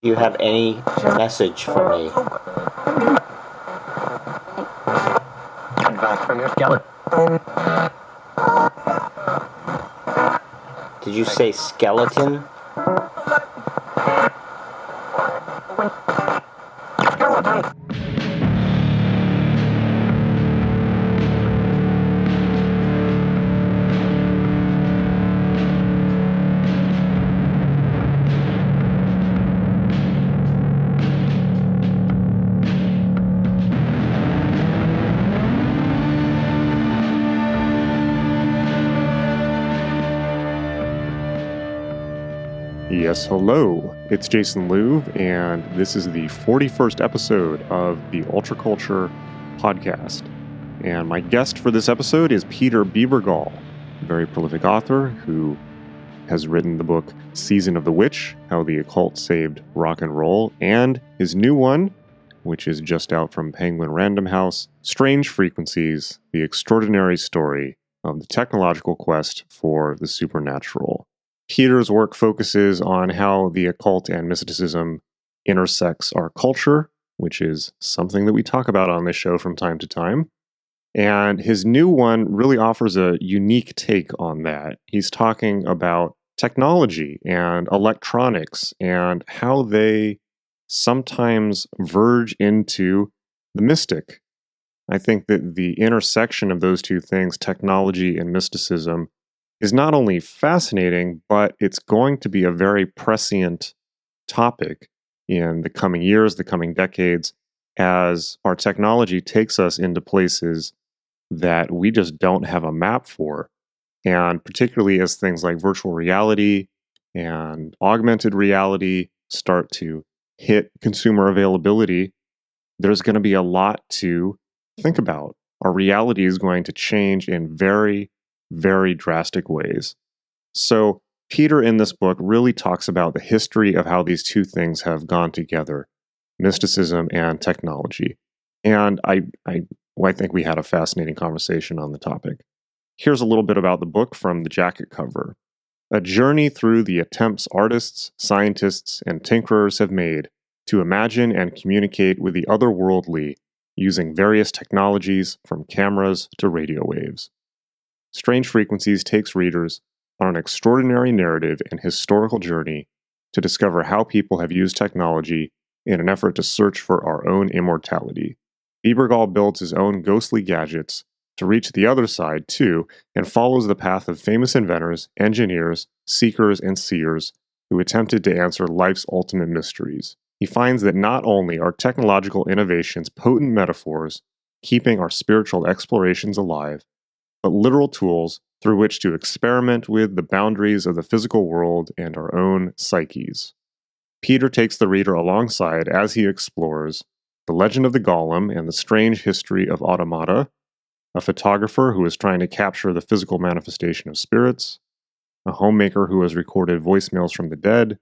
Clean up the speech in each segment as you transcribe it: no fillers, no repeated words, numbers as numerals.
Do you have any message for me? Advice for your skeleton. Did you say skeleton? Skeleton. Yes, hello. It's Jason Louv, and this is the 41st episode of the Ultraculture podcast. And my guest for this episode is Peter Bebergal, a very prolific author who has written the book Season of the Witch, How the Occult Saved Rock and Roll, and his new one, which is just out from Penguin Random House, Strange Frequencies, The Extraordinary Story of the Technological Quest for the Supernatural. Peter's work focuses on how the occult and mysticism intersects our culture, which is something that we talk about on this show from time to time. And his new one really offers a unique take on that. He's talking about technology and electronics and how they sometimes verge into the mystic. I think that the intersection of those two things, technology and mysticism, is not only fascinating, but it's going to be a very prescient topic in the coming years, the coming decades, as our technology takes us into places that we just don't have a map for. And particularly as things like virtual reality and augmented reality start to hit consumer availability, there's going to be a lot to think about. Our reality is going to change in very drastic ways. So Peter in this book really talks about the history of how these two things have gone together, mysticism and technology. And I think we had a fascinating conversation on the topic. Here's a little bit about the book from the jacket cover. A journey through the attempts artists, scientists, and tinkerers have made to imagine and communicate with the otherworldly using various technologies from cameras to radio waves. Strange Frequencies takes readers on an extraordinary narrative and historical journey to discover how people have used technology in an effort to search for our own immortality. Bebergal builds his own ghostly gadgets to reach the other side, too, and follows the path of famous inventors, engineers, seekers, and seers who attempted to answer life's ultimate mysteries. He finds that not only are technological innovations potent metaphors, keeping our spiritual explorations alive, but literal tools through which to experiment with the boundaries of the physical world and our own psyches. Peter takes the reader alongside as he explores the legend of the Golem and the strange history of automata, a photographer who is trying to capture the physical manifestation of spirits, a homemaker who has recorded voicemails from the dead,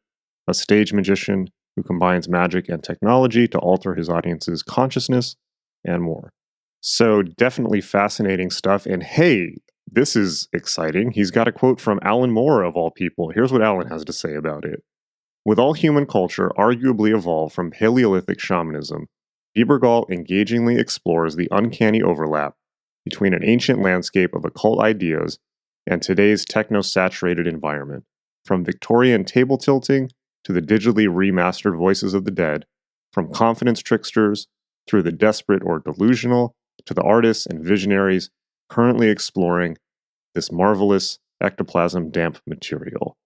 a stage magician who combines magic and technology to alter his audience's consciousness, and more. So definitely fascinating stuff. And hey, this is exciting. He's got a quote from Alan Moore, of all people. Here's what Alan has to say about it. With all human culture arguably evolved from Paleolithic shamanism, Bebergal engagingly explores the uncanny overlap between an ancient landscape of occult ideas and today's techno-saturated environment, from Victorian table tilting to the digitally remastered voices of the dead, from confidence tricksters through the desperate or delusional, to the artists and visionaries currently exploring this marvelous ectoplasm damp material.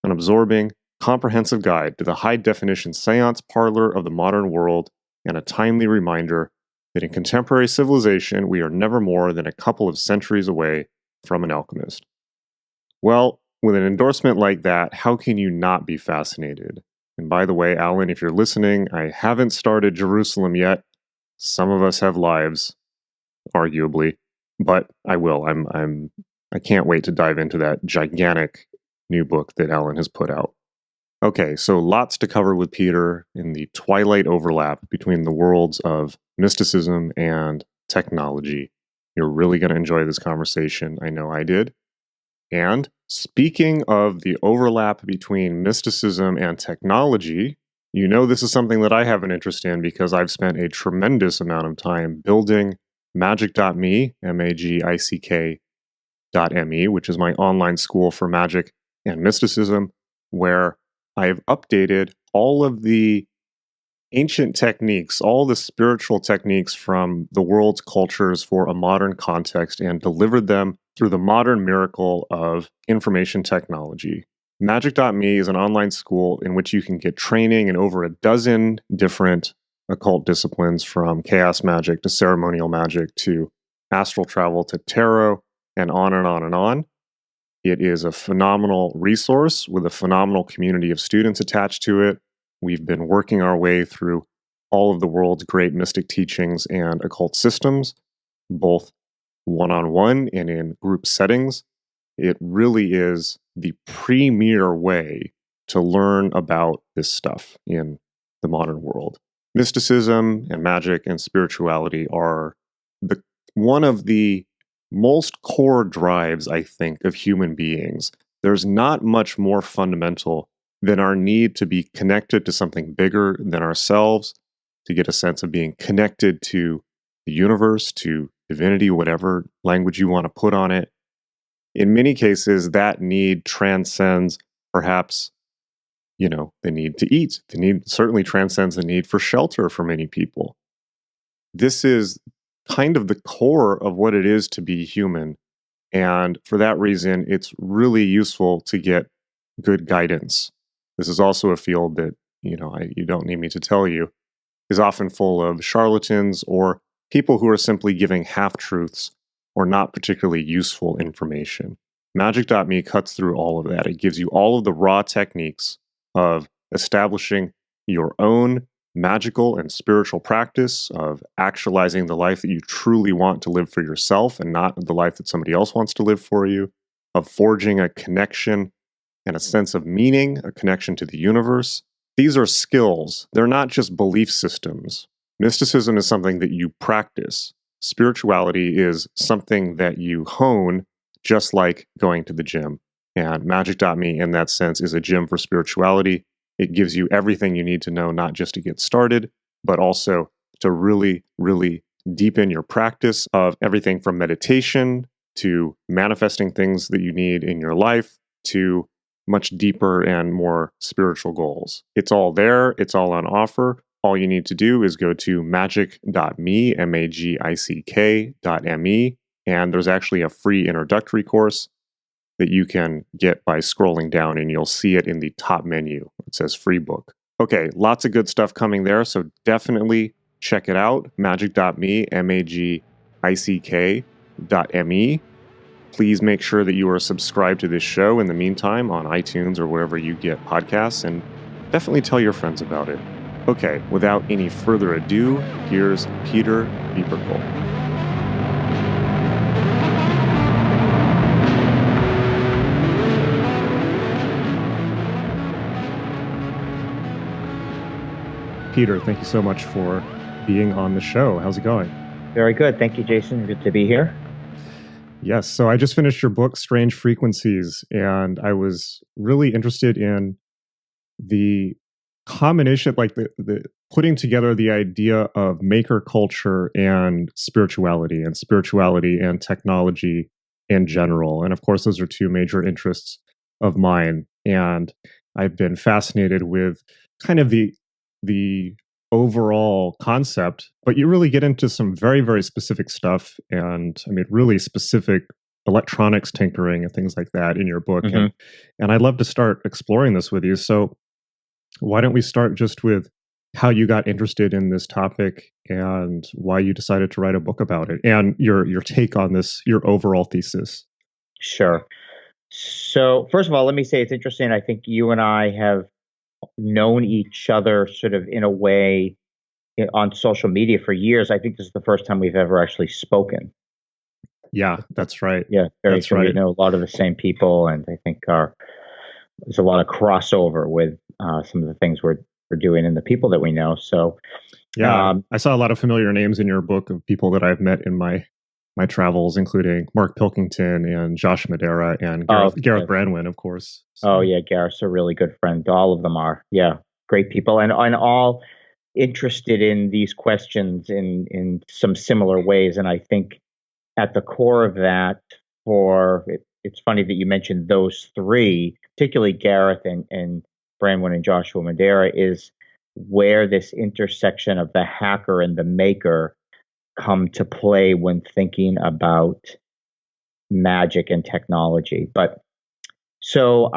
An absorbing, comprehensive guide to the high-definition seance parlor of the modern world, and a timely reminder that in contemporary civilization we are never more than a couple of centuries away from an alchemist. Well, with an endorsement like that, how can you not be fascinated? And by the way, Alan, if you're listening, I haven't started Jerusalem yet. Some of us have lives, arguably, but I will. I can't wait to dive into that gigantic new book that Alan has put out. Okay, so lots to cover with Peter in the twilight overlap between the worlds of mysticism and technology. You're really going to enjoy this conversation. I know I did. And speaking of the overlap between mysticism and technology, You know this is something that I have an interest in because I've spent a tremendous amount of time building magic.me, magick.me, which is my online school for magic and mysticism, where I've updated all of the ancient techniques, all the spiritual techniques from the world's cultures for a modern context and delivered them through the modern miracle of information technology. Magic.me is an online school in which you can get training in over a dozen different occult disciplines, from chaos magic to ceremonial magic to astral travel to tarot, and on and on and on. It is a phenomenal resource with a phenomenal community of students attached to it. We've been working our way through all of the world's great mystic teachings and occult systems, both one-on-one and in group settings. It really is the premier way to learn about this stuff in the modern world. Mysticism and magic and spirituality are one of the most core drives, I think, of human beings. There's not much more fundamental than our need to be connected to something bigger than ourselves, to get a sense of being connected to the universe, to divinity, whatever language you want to put on it. In many cases, that need transcends perhaps, the need to eat. The need certainly transcends the need for shelter for many people. This is kind of the core of what it is to be human. And for that reason, it's really useful to get good guidance. This is also a field that, you don't need me to tell you, is often full of charlatans or people who are simply giving half-truths or not particularly useful information. Magic.me cuts through all of that. It gives you all of the raw techniques of establishing your own magical and spiritual practice, of actualizing the life that you truly want to live for yourself and not the life that somebody else wants to live for you, of forging a connection and a sense of meaning, a connection to the universe. These are skills. They're not just belief systems. Mysticism is something that you practice. Spirituality is something that you hone, just like going to the gym. And magic.me, in that sense, is a gym for spirituality. It gives you everything you need to know, not just to get started, but also to really, really deepen your practice of everything from meditation to manifesting things that you need in your life to much deeper and more spiritual goals. It's all there. It's all on offer. All you need to do is go to magick.me, magick.me, and there's actually a free introductory course that you can get by scrolling down, and you'll see it in the top menu. It says free book. Okay, lots of good stuff coming there, so definitely check it out. Magick.me, magick.me. Please make sure that you are subscribed to this show in the meantime on iTunes or wherever you get podcasts, and definitely tell your friends about it. Okay, without any further ado, here's Peter Bebergal. Peter, thank you so much for being on the show. How's it going? Very good. Thank you, Jason. Good to be here. Yes. So I just finished your book, Strange Frequencies, and I was really interested in the combination, like the putting together the idea of maker culture and spirituality and technology in general. And of course, those are two major interests of mine. And I've been fascinated with kind of the overall concept, but you really get into some very, very specific stuff, and really specific electronics tinkering and things like that in your book. Mm-hmm. And I'd love to start exploring this with you. So why don't we start just with how you got interested in this topic and why you decided to write a book about it, and your take on this, your overall thesis. Sure. So first of all, let me say it's interesting. I think you and I have known each other sort of in a way on social media for years. I think this is the first time we've ever actually spoken. Yeah, that's right. Yeah, very that's true. right. We know a lot of the same people, and I think there's a lot of crossover with some of the things we're doing and the people that we know. So yeah, I saw a lot of familiar names in your book of people that I've met in my travels, including Mark Pilkington and Josh Madera and Gareth Brandwin, of course. So. Oh yeah, Gareth's a really good friend. All of them are. Yeah. great people, and all interested in these questions in some similar ways. And I think at the core of that, it's funny that you mentioned those three, particularly Gareth and Branwen and Joshua Madera, is where this intersection of the hacker and the maker come to play when thinking about magic and technology. But so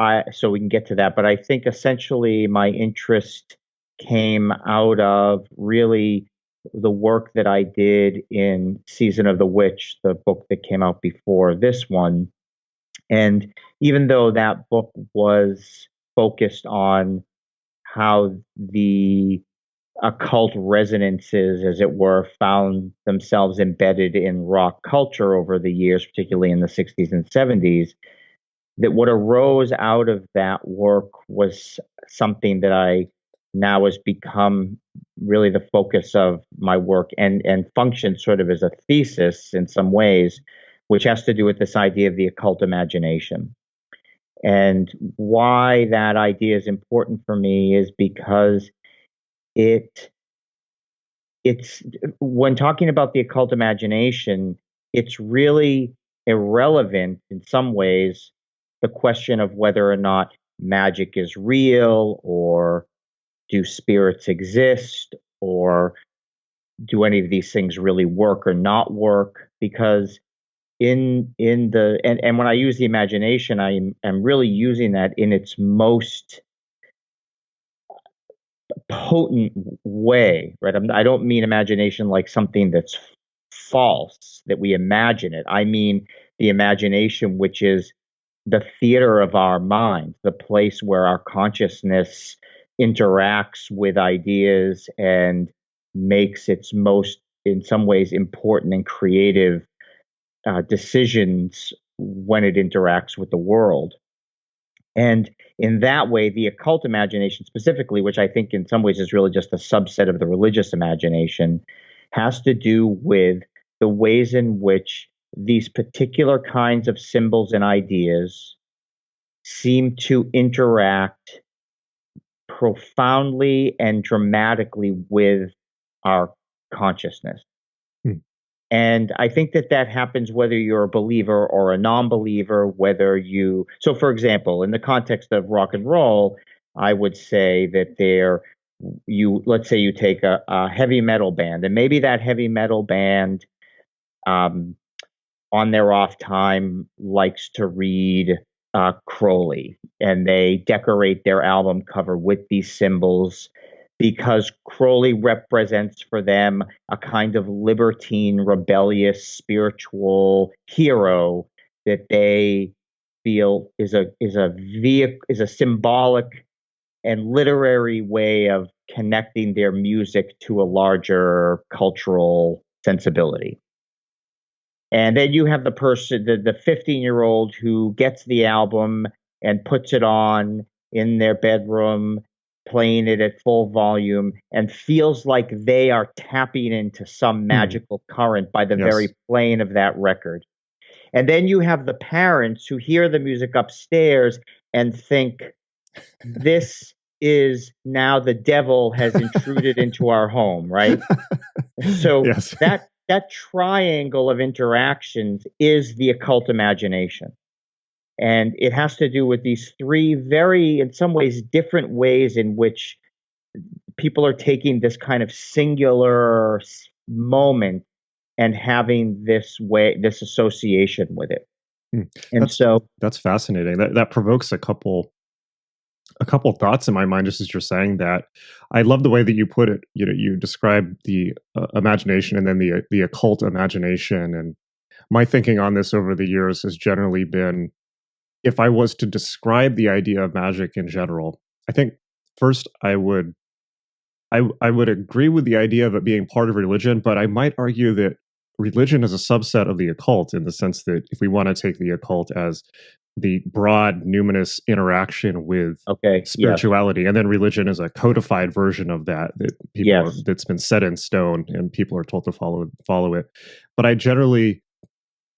we can get to that. But I think essentially my interest came out of really the work that I did in Season of the Witch, the book that came out before this one. And even though that book was focused on how the occult resonances, as it were, found themselves embedded in rock culture over the years, particularly in the 60s and 70s, that what arose out of that work was something that I now has become really the focus of my work and functions sort of as a thesis in some ways, which has to do with this idea of the occult imagination. And why that idea is important for me is because it's when talking about the occult imagination, it's really irrelevant in some ways, the question of whether or not magic is real, or do spirits exist, or do any of these things really work or not work. Because and when I use the imagination, I'm really using that in its most potent way, right? I don't mean imagination like something that's false, that we imagine it. I mean the imagination, which is the theater of our mind, the place where our consciousness interacts with ideas and makes its most, in some ways, important and creative decisions when it interacts with the world. And in that way, the occult imagination specifically, which I think in some ways is really just a subset of the religious imagination, has to do with the ways in which these particular kinds of symbols and ideas seem to interact profoundly and dramatically with our consciousness. And I think that happens whether you're a believer or a non-believer, so for example, in the context of rock and roll, I would say that let's say you take a heavy metal band, and maybe that heavy metal band, on their off time, likes to read Crowley, and they decorate their album cover with these symbols because Crowley represents for them a kind of libertine, rebellious, spiritual hero that they feel is a symbolic and literary way of connecting their music to a larger cultural sensibility. And then you have the 15-year-old who gets the album and puts it on in their bedroom, playing it at full volume, and feels like they are tapping into some magical current by the very playing of that record. And then you have the parents who hear the music upstairs and think, this is now the devil has intruded into our home, right? So that triangle of interactions is the occult imagination. And it has to do with these three very, in some ways, different ways in which people are taking this kind of singular moment and having this association with it. And that's fascinating. That provokes a couple thoughts in my mind, just as you're saying that. I love the way that you put it. You describe the imagination and then the occult imagination. And my thinking on this over the years has generally been, if I was to describe the idea of magic in general, I think first I would agree with the idea of it being part of religion, but I might argue that religion is a subset of the occult, in the sense that if we want to take the occult as the broad numinous interaction with spirituality, and then religion is a codified version of that that's been set in stone and people are told to follow it. But I generally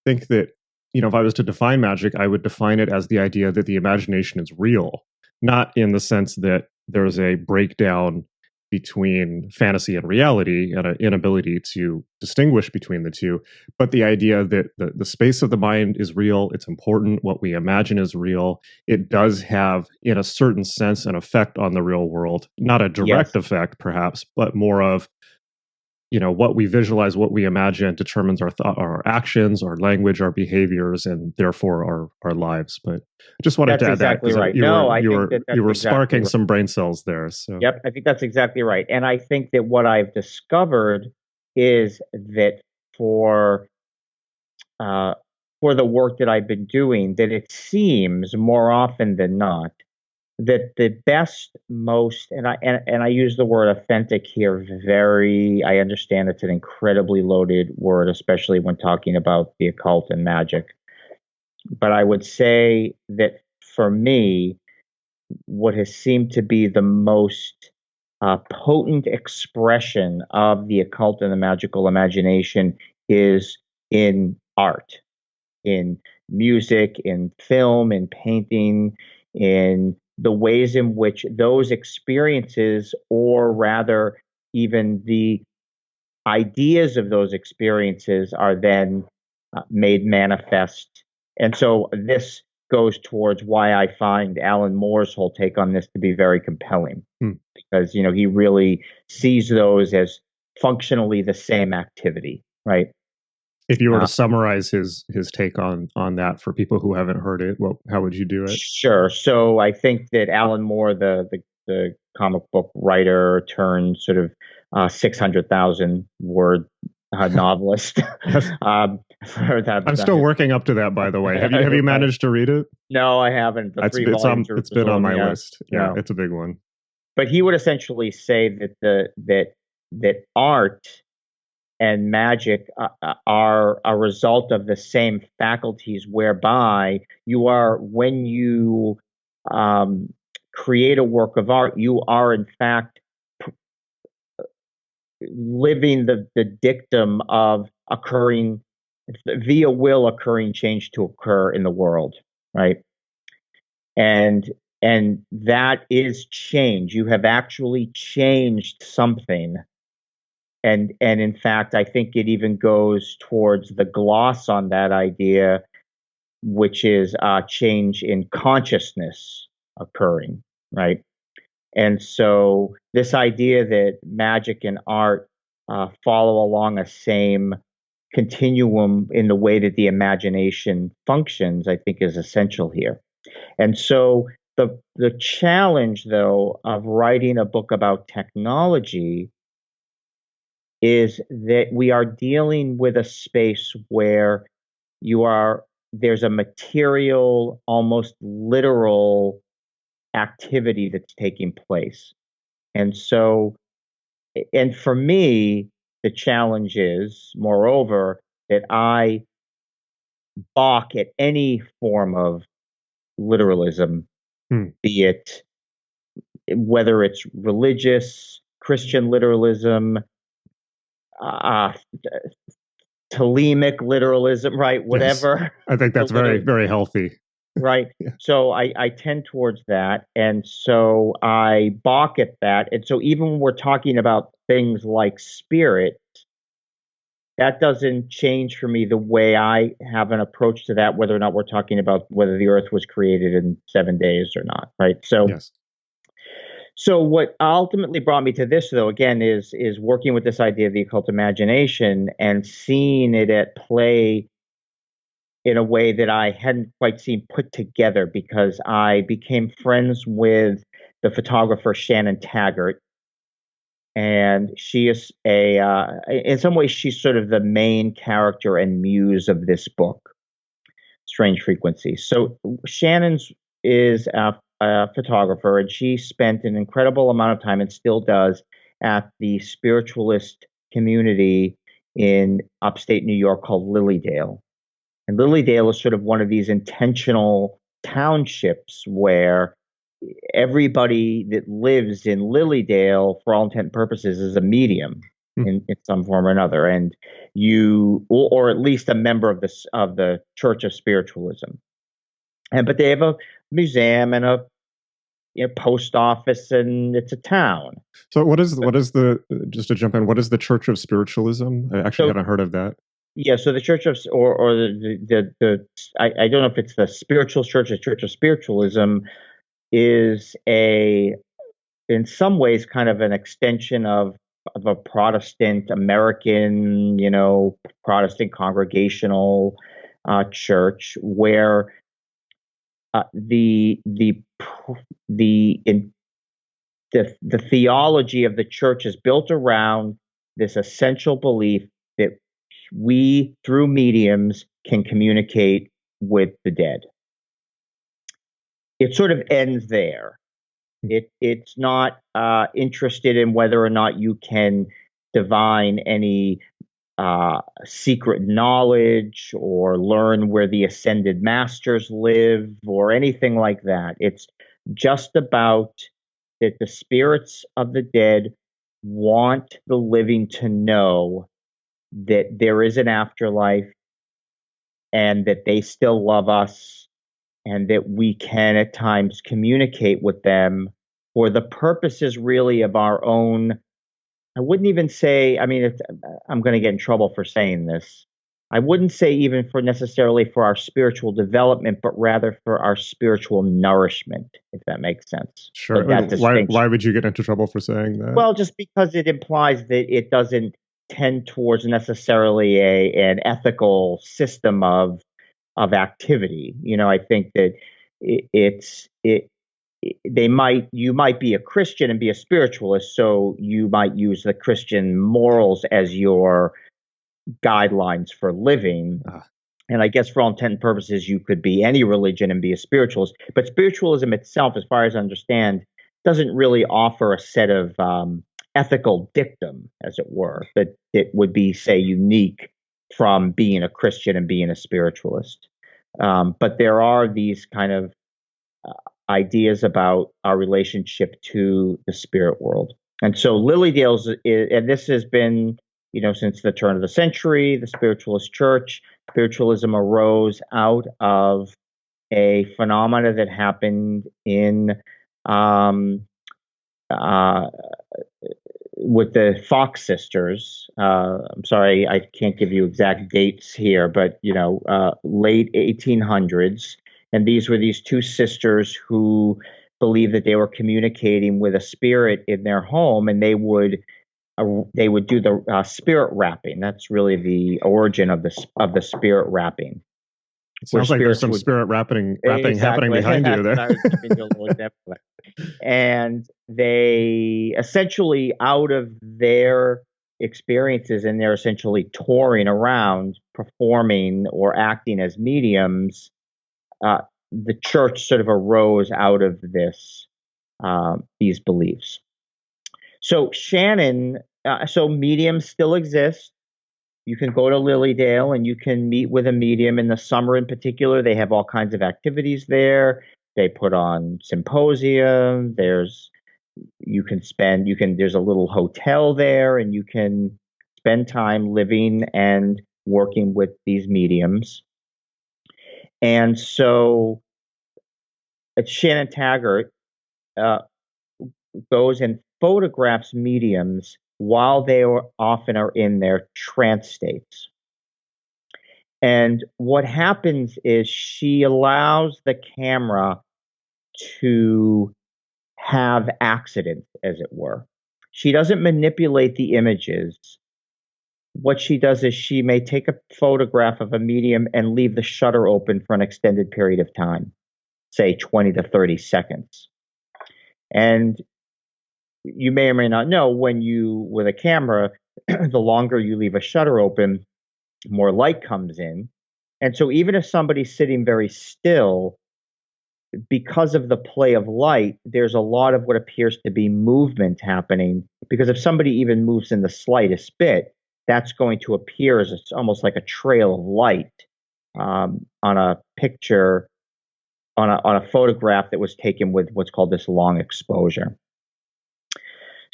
think that, if I was to define magic, I would define it as the idea that the imagination is real, not in the sense that there's a breakdown between fantasy and reality and an inability to distinguish between the two. But the idea that the space of the mind is real, it's important, what we imagine is real, it does have, in a certain sense, an effect on the real world. Not a direct Yes. effect, perhaps, but more of, what we visualize, what we imagine determines our actions, our language, our behaviors, and therefore our lives. But I just wanted That's to add that exactly because right. you No, were I you think were that you that's were exactly sparking right. some brain cells there. So Yep, I think that's exactly right. And I think that what I've discovered is that for uh, for the work that I've been doing, that it seems more often than not that the best, most, and I use the word authentic here very. I understand it's an incredibly loaded word, especially when talking about the occult and magic. But I would say that for me, what has seemed to be the most potent expression of the occult and the magical imagination is in art, in music, in film, in painting, in the ways in which those experiences, or rather, even the ideas of those experiences, are then made manifest. And so this goes towards why I find Alan Moore's whole take on this to be very compelling, hmm. because he really sees those as functionally the same activity, right? If you were to Uh, summarize his take on that for people who haven't heard it, well, how would you do it? Sure. So I think that Alan Moore, the comic book writer turned sort of 600,000 word novelist. Yes. For that, I'm still working up to that, by the way. Have you right. managed to read it? No, I haven't. The three volumes It's was been on on my the list. Yeah, no. it's a big one. But he would essentially say that that art and magic are a result of the same faculties, whereby you are, when you um, create a work of art, you are in fact living the dictum of occurring via will occurring change to occur in the world, right? And that is change. You have actually changed something. And in fact, I think it even goes towards the gloss on that idea, which is change in consciousness occurring, right? And so this idea that magic and art follow along a same continuum in the way that the imagination functions, I think is essential here. And so the challenge, though, of writing a book about technology is that we are dealing with a space where there's a material, almost literal activity that's taking place. And so, and for me, the challenge is, moreover, that I balk at any form of literalism, Hmm. be it whether it's religious, Christian literalism, uh, Thelemic literalism, right? Yes, Whatever. I think the that's very, liter- very healthy. right. Yeah. So I tend towards that. And so I balk at that. And so even when we're talking about things like spirit, that doesn't change for me the way I have an approach to that, whether or not we're talking about whether the earth was created in 7 days or not. Right. Yes. So what ultimately brought me to this, though, again, is working with this idea of the occult imagination and seeing it at play in a way that I hadn't quite seen put together, because I became friends with the photographer Shannon Taggart, and she is in some ways, she's sort of the main character and muse of this book, Strange Frequency. So Shannon's is a photographer, and she spent an incredible amount of time, and still does, at the spiritualist community in upstate New York called Lilydale. And Lilydale is sort of one of these intentional townships where everybody that lives in Lilydale, for all intent and purposes, is a medium Hmm. in some form or another, and or at least a member of the Church of Spiritualism. And but they have a museum and a post office, and it's a town. So what is the just to jump in? What is the Church of Spiritualism? I actually haven't heard of that. Yeah, so the Church of or the I don't know if it's the Spiritual Church or Church of Spiritualism is in some ways kind of an extension of a Protestant American, Protestant congregational church where the theology of the church is built around this essential belief that we, through mediums, can communicate with the dead. It sort of ends there. It's not interested in whether or not you can divine any secret knowledge or learn where the ascended masters live or anything like that. It's just about that the spirits of the dead want the living to know that there is an afterlife and that they still love us and that we can at times communicate with them for the purposes really of our own. I wouldn't even say, I'm going to get in trouble for saying this. I wouldn't say even for necessarily for our spiritual development, but rather for our spiritual nourishment, if that makes sense. Sure. Why would you get into trouble for saying that? Well, just because it implies that it doesn't tend towards necessarily an ethical system of activity. I think that you might be a Christian and be a spiritualist, so you might use the Christian morals as your guidelines for living. And I guess for all intent and purposes, you could be any religion and be a spiritualist. But spiritualism itself, as far as I understand, doesn't really offer a set of ethical dictum, as it were, that it would be, say, unique from being a Christian and being a spiritualist. But there are these kind of ideas about our relationship to the spirit world. And so Lilydale's, and this has been, since the turn of the century, the spiritualist church, spiritualism arose out of a phenomena that happened in with the Fox sisters. I'm sorry, I can't give you exact dates here, but late 1800s, and these were these two sisters who believed that they were communicating with a spirit in their home, and they would do the spirit rapping. That's really the origin of the spirit rapping. It sounds like there's some spirit rapping exactly happening behind you there. And they essentially, out of their experiences, and they're essentially touring around, performing or acting as mediums, the church sort of arose out of these beliefs. So Shannon, so mediums still exist. You can go to Lilydale and you can meet with a medium. In the summer in particular, they have all kinds of activities there. They put on symposia. There's a little hotel there, and you can spend time living and working with these mediums. And so Shannon Taggart goes and photographs mediums while they often are in their trance states. And what happens is she allows the camera to have accidents, as it were. She doesn't manipulate the images. What she does is she may take a photograph of a medium and leave the shutter open for an extended period of time, say 20 to 30 seconds. And you may or may not know, with a camera, the longer you leave a shutter open, more light comes in. And so even if somebody's sitting very still, because of the play of light, there's a lot of what appears to be movement happening. Because if somebody even moves in the slightest bit, that's going to appear as almost like a trail of light on a picture, on a photograph that was taken with what's called this long exposure.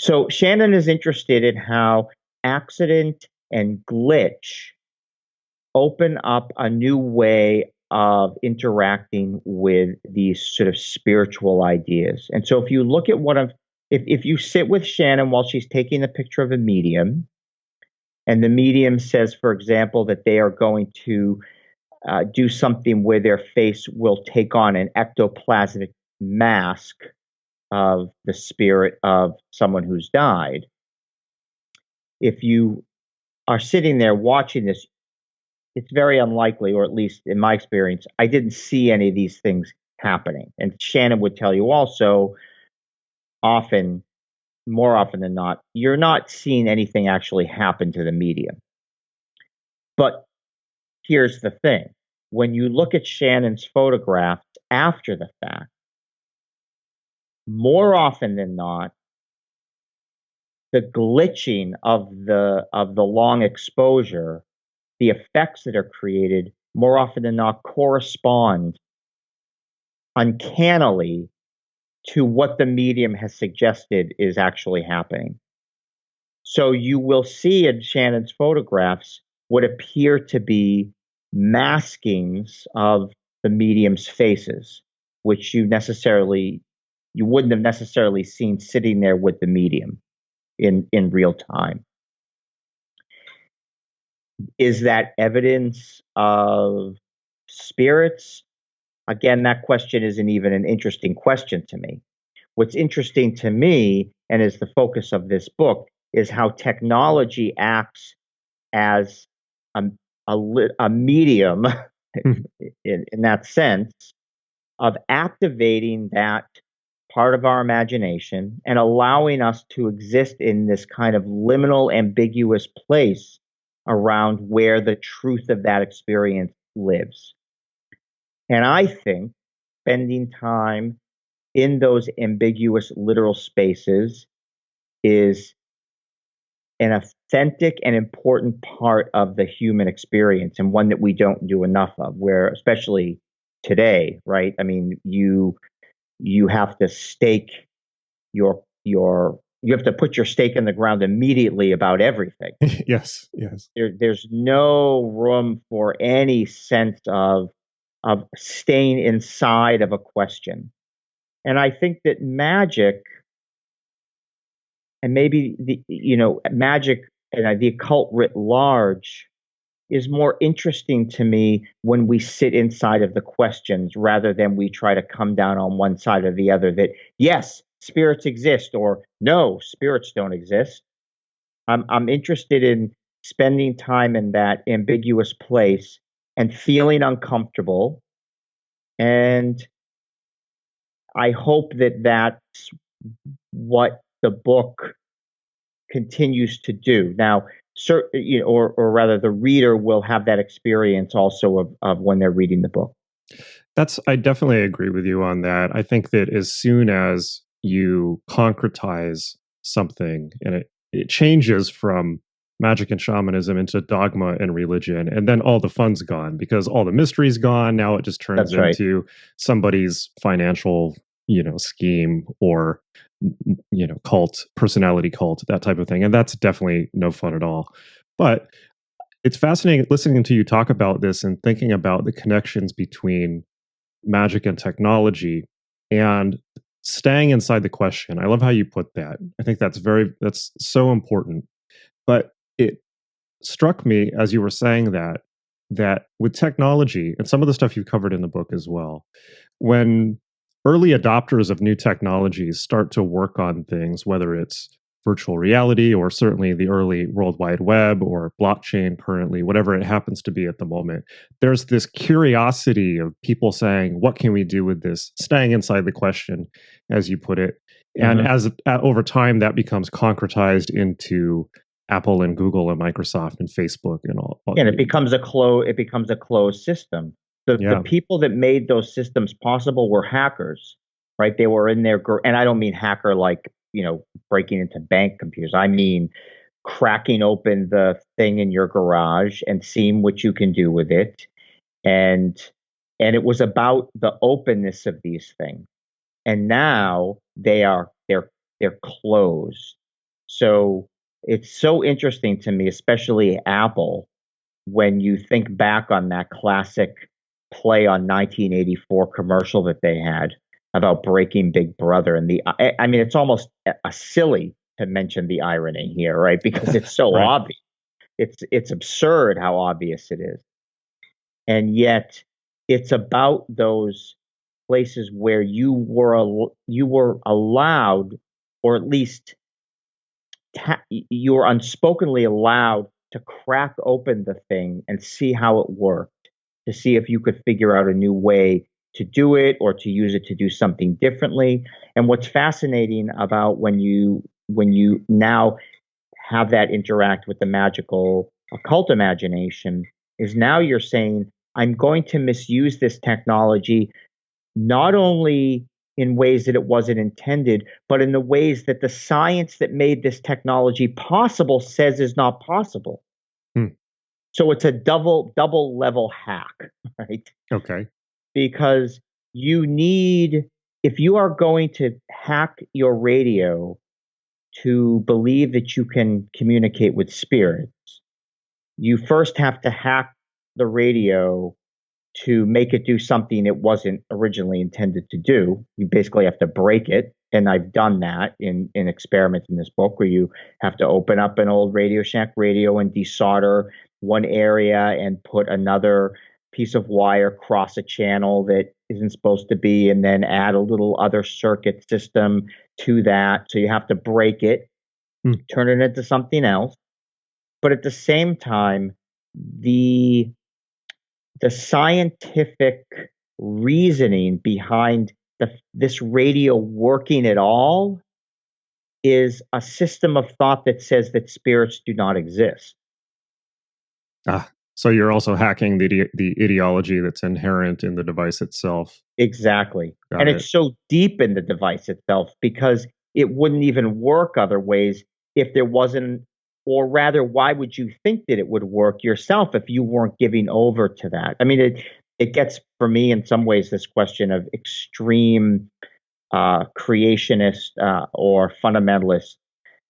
So Shannon is interested in how accident and glitch open up a new way of interacting with these sort of spiritual ideas. And so if you look at if you sit with Shannon while she's taking the picture of a medium, and the medium says, for example, that they are going to do something where their face will take on an ectoplasmic mask of the spirit of someone who's died. If you are sitting there watching this, it's very unlikely, or at least in my experience, I didn't see any of these things happening. And Shannon would tell you also, more often than not, you're not seeing anything actually happen to the medium. But here's the thing. When you look at Shannon's photographs after the fact, more often than not, the glitching of the long exposure, the effects that are created, more often than not correspond uncannily to what the medium has suggested is actually happening. So you will see in Shannon's photographs what appear to be maskings of the medium's faces, which you wouldn't have necessarily seen sitting there with the medium in real time. Is that evidence of spirits? Again, that question isn't even an interesting question to me. What's interesting to me, and is the focus of this book, is how technology acts as a medium in that sense of activating that part of our imagination and allowing us to exist in this kind of liminal, ambiguous place around where the truth of that experience lives. And I think spending time in those ambiguous literal spaces is an authentic and important part of the human experience, and one that we don't do enough of, where especially today, right? I mean, you have to stake you have to put your stake in the ground immediately about everything. Yes. There's no room for any sense of staying inside of a question. And I think that magic, and maybe magic and the occult writ large, is more interesting to me when we sit inside of the questions rather than we try to come down on one side or the other that yes, spirits exist, or no, spirits don't exist. I'm interested in spending time in that ambiguous place and feeling uncomfortable. And I hope that that's what the book continues to do. Now, or rather, the reader will have that experience also of when they're reading the book. I definitely agree with you on that. I think that as soon as you concretize something and it changes from magic and shamanism into dogma and religion, and then all the fun's gone because all the mystery's gone. Now it just turns into somebody's financial, scheme, or cult, personality cult, that type of thing. And that's definitely no fun at all. But it's fascinating listening to you talk about this and thinking about the connections between magic and technology and staying inside the question. I love how you put that. I think that's so important. But it struck me as you were saying that with technology and some of the stuff you've covered in the book as well, when early adopters of new technologies start to work on things, whether it's virtual reality or certainly the early World Wide Web or blockchain currently, whatever it happens to be at the moment, there's this curiosity of people saying, what can we do with this? Staying inside the question, as you put it. And as over time, that becomes concretized into Apple and Google and Microsoft and Facebook and all. And it becomes a closed system. The people that made those systems possible were hackers, right? They were in there, and I don't mean hacker like, breaking into bank computers. I mean cracking open the thing in your garage and seeing what you can do with it. And it was about the openness of these things. And now they're closed. So it's so interesting to me, especially Apple, when you think back on that classic play on 1984 commercial that they had about breaking Big Brother. And I mean, it's almost a silly to mention the irony here, right? Because it's so Right. obvious. It's absurd how obvious it is. And yet it's about those places where you were allowed, or at least you were unspokenly allowed to crack open the thing and see how it worked, to see if you could figure out a new way to do it or to use it to do something differently. And what's fascinating about when you now have that interact with the magical occult imagination is now you're saying, I'm going to misuse this technology not only in ways that it wasn't intended, but in the ways that the science that made this technology possible says is not possible. Hmm. So it's a double level hack, right? Okay. Because you need, if you are going to hack your radio to believe that you can communicate with spirits, you first have to hack the radio to make it do something it wasn't originally intended to do. You basically have to break it. And I've done that in experiments in this book where you have to open up an old Radio Shack radio and desolder one area and put another piece of wire across a channel that isn't supposed to be, and then add a little other circuit system to that. So you have to break it, turn it into something else. But at the same time, the scientific reasoning behind this radio working at all is a system of thought that says that spirits do not exist. So you're also hacking the ideology that's inherent in the device itself. Exactly. And it's so deep in the device itself because it wouldn't even work other ways if there wasn't, or rather, why would you think that it would work yourself if you weren't giving over to that? I mean, it gets, for me, in some ways, this question of extreme creationist or fundamentalist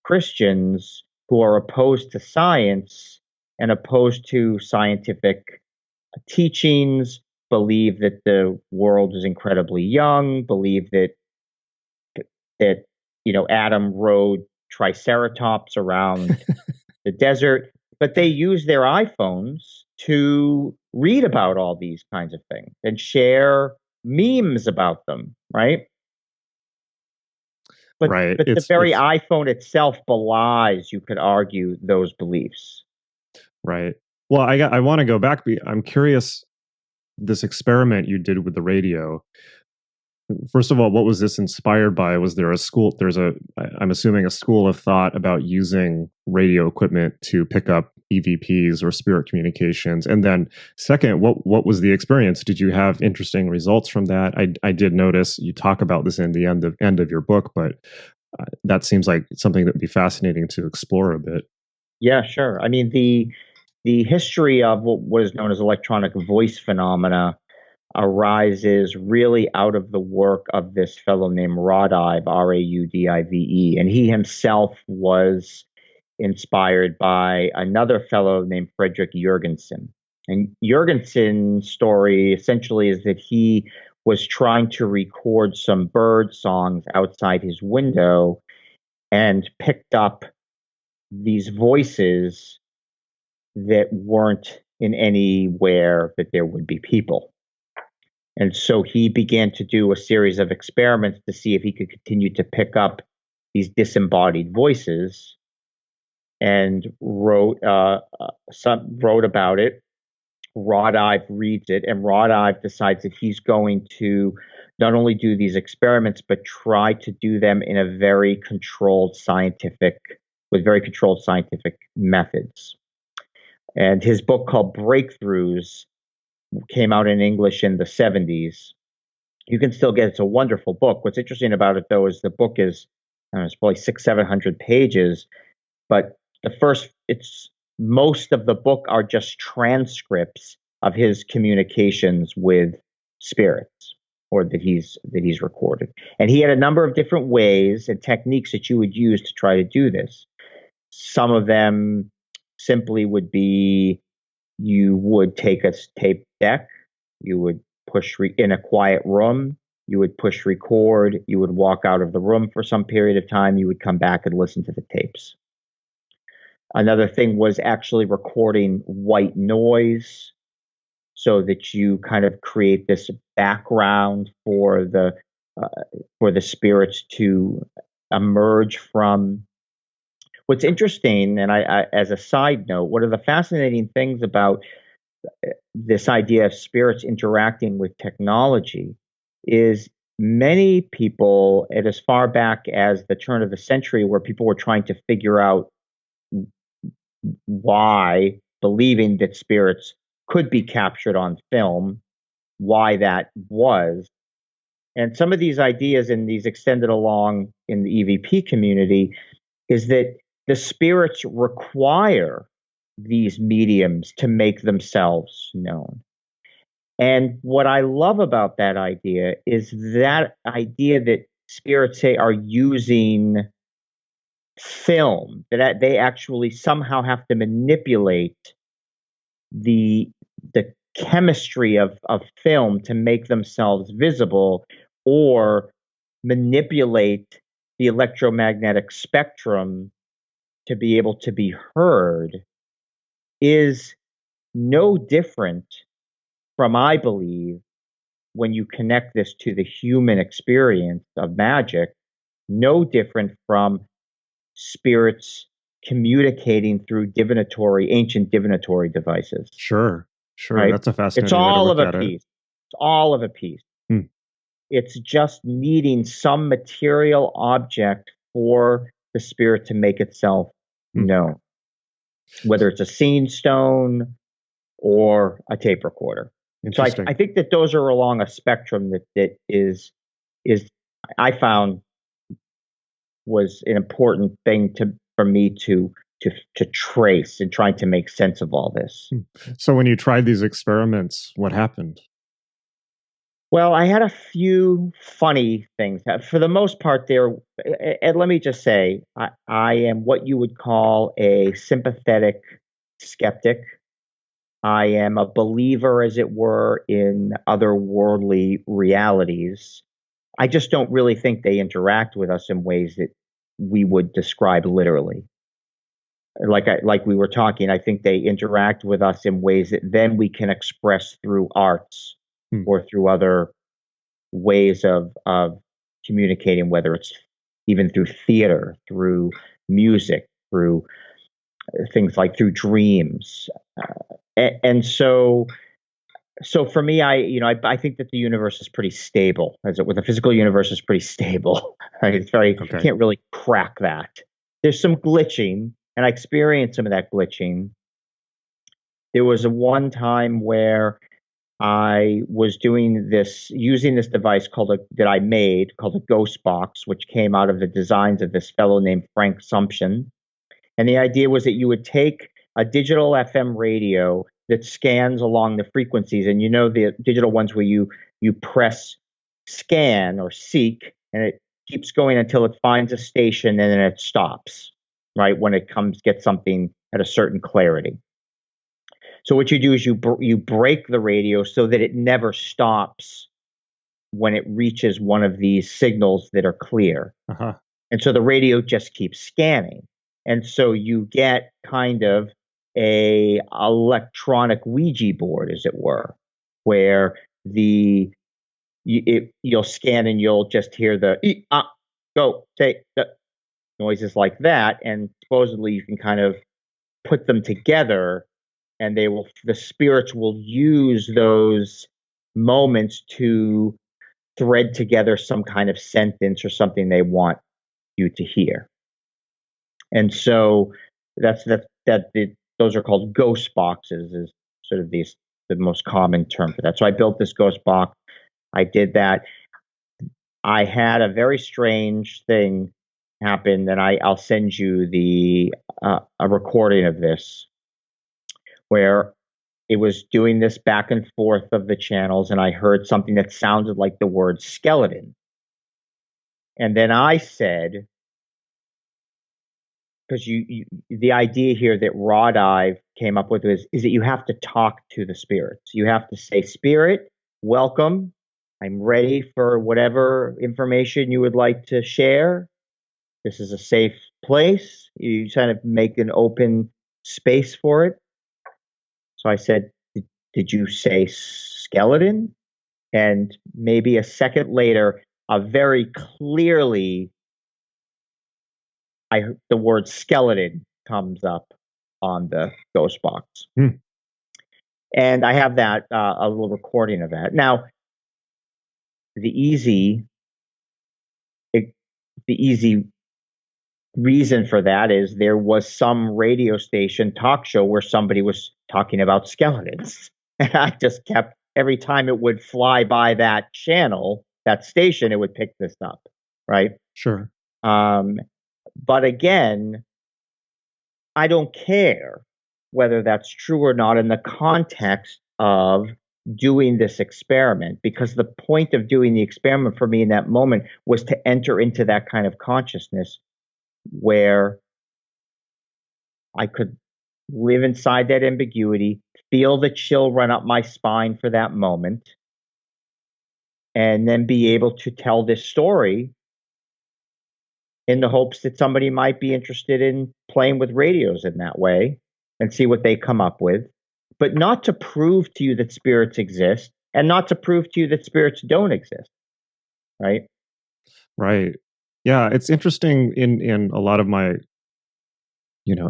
Christians who are opposed to science and opposed to scientific teachings, believe that the world is incredibly young, believe that Adam rode triceratops around the desert, but they use their iPhones to read about all these kinds of things and share memes about them, right? But the very iPhone itself belies, you could argue, those beliefs. Right. Well, I want to go back. I'm curious, this experiment you did with the radio. First of all, what was this inspired by? Was there I'm assuming a school of thought about using radio equipment to pick up EVPs or spirit communications? And then second, what was the experience? Did you have interesting results from that? I did notice you talk about this in the end of your book, but that seems like something that would be fascinating to explore a bit. Yeah, sure. I mean, the history of what was known as electronic voice phenomena arises really out of the work of this fellow named Raudive, Raudive, and he himself was inspired by another fellow named Frederick Jurgensen. And Jurgensen's story essentially is that he was trying to record some bird songs outside his window and picked up these voices that weren't in anywhere that there would be people. And so he began to do a series of experiments to see if he could continue to pick up these disembodied voices, and wrote about it. Raudive reads it, and Raudive decides that he's going to not only do these experiments, but try to do them in a with very controlled scientific methods. And his book called Breakthroughs came out in English in the 70s. You can still get it. It's a wonderful book. What's interesting about it, though, is the book is, it's probably 600-700 pages, but most of the book are just transcripts of his communications with spirits, or that he's recorded. And he had a number of different ways and techniques that you would use to try to do this. Some of them simply would be, you would take a tape deck You would in a quiet room, you would push record, you would walk out of the room for some period of time, you would come back and listen to the tapes. Another thing was actually recording white noise so that you kind of create this background for the spirits to emerge from. What's interesting, and I as a side note, one of the fascinating things about this idea of spirits interacting with technology is many people, at as far back as the turn of the century, where people were trying to figure out why, believing that spirits could be captured on film, why that was. And some of these ideas and these extended along in the EVP community is that the spirits require these mediums to make themselves known. And what I love about that idea is that idea that spirits say are using film, that they actually somehow have to manipulate the chemistry of film to make themselves visible, or manipulate the electromagnetic spectrum to be able to be heard, is no different from, I believe, when you connect this to the human experience of magic, no different from spirits communicating through ancient divinatory devices. Sure. Right? That's a It's fascinating way to all of look a at it. piece. It's all of a piece. Hmm. It's just needing some material object for the spirit to make itself known, whether it's a scene stone or a tape recorder. So Interesting. I think that those are along a spectrum that is I found was an important thing for me to trace in trying to make sense of all this. So when you tried these experiments, what happened? Well, I had a few funny things. For the most part, and let me just say, I am what you would call a sympathetic skeptic. I am a believer, as it were, in otherworldly realities. I just don't really think they interact with us in ways that we would describe literally. Like we were talking, I think they interact with us in ways that then we can express through arts or through other ways of communicating, whether it's even through theater, through music, through things like through dreams. And so for me, I think that the universe is pretty stable. The physical universe is pretty stable. Right? It's very, Okay. can't really crack that. There's some glitching, and I experienced some of that glitching. There was a one time where I was using this device that I made called a ghost box, which came out of the designs of this fellow named Frank Sumption. And the idea was that you would take a digital FM radio that scans along the frequencies, and the digital ones where you press scan or seek, and it keeps going until it finds a station, and then it stops, right, when it gets something at a certain clarity. So what you do is you break the radio so that it never stops when it reaches one of these signals that are clear. Uh-huh. And so the radio just keeps scanning. And so you get kind of a electronic Ouija board, as it were, where you'll scan and you'll just hear the go, say, the noises like that. And supposedly you can kind of put them together, and the spirits will use those moments to thread together some kind of sentence or something they want you to hear. And so those are called ghost boxes, is sort of the most common term for that. So I built this ghost box. I did that. I had a very strange thing happen, and I'll send you a recording of this, where it was doing this back and forth of the channels, and I heard something that sounded like the word skeleton. And then I said, because the idea here that Raw Dive came up with is that you have to talk to the spirits. You have to say, "Spirit, welcome. I'm ready for whatever information you would like to share. This is a safe place." You kind of make an open space for it. So I said, "Did you say skeleton?" And maybe a second later, very clearly, the word skeleton comes up on the ghost box. And I have that, a little recording of that. Now, the easy reason for that is there was some radio station talk show where somebody was talking about skeletons. And I just kept, every time it would fly by that channel, that station, it would pick this up, right? Sure. But again, I don't care whether that's true or not in the context of doing this experiment, because the point of doing the experiment for me in that moment was to enter into that kind of consciousness where I could live inside that ambiguity, feel the chill run up my spine for that moment, and then be able to tell this story in the hopes that somebody might be interested in playing with radios in that way and see what they come up with, but not to prove to you that spirits exist and not to prove to you that spirits don't exist. Right? Right. Yeah, it's interesting in a lot of my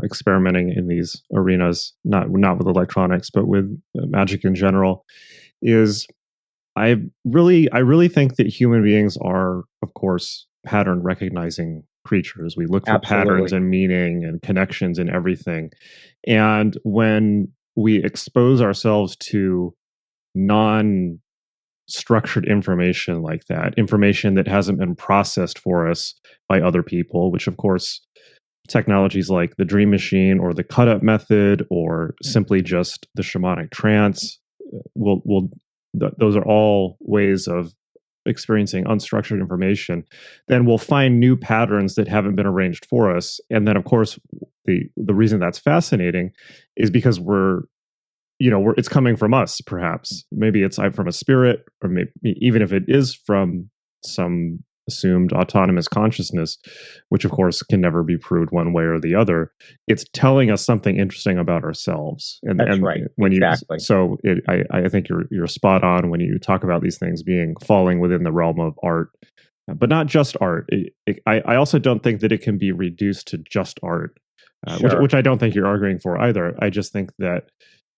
experimenting in these arenas, not with electronics, but with magic in general, is I really think that human beings are, of course, pattern recognizing creatures. We look for patterns and meaning and connections in everything. And when we expose ourselves to non-structured information like that, information that hasn't been processed for us by other people, which of course technologies like the dream machine or the cut up method or simply just the shamanic trance those are all ways of experiencing unstructured information. Then we'll find new patterns that haven't been arranged for us. And then of course the reason that's fascinating is because it's coming from us. Perhaps maybe it's from a spirit, or maybe even if it is from some assumed autonomous consciousness, which of course can never be proved one way or the other. It's telling us something interesting about ourselves. That's right. When exactly. I think you're spot on when you talk about these things falling within the realm of art, but not just art. I also don't think that it can be reduced to just art, Sure. which I don't think you're arguing for either. I just think that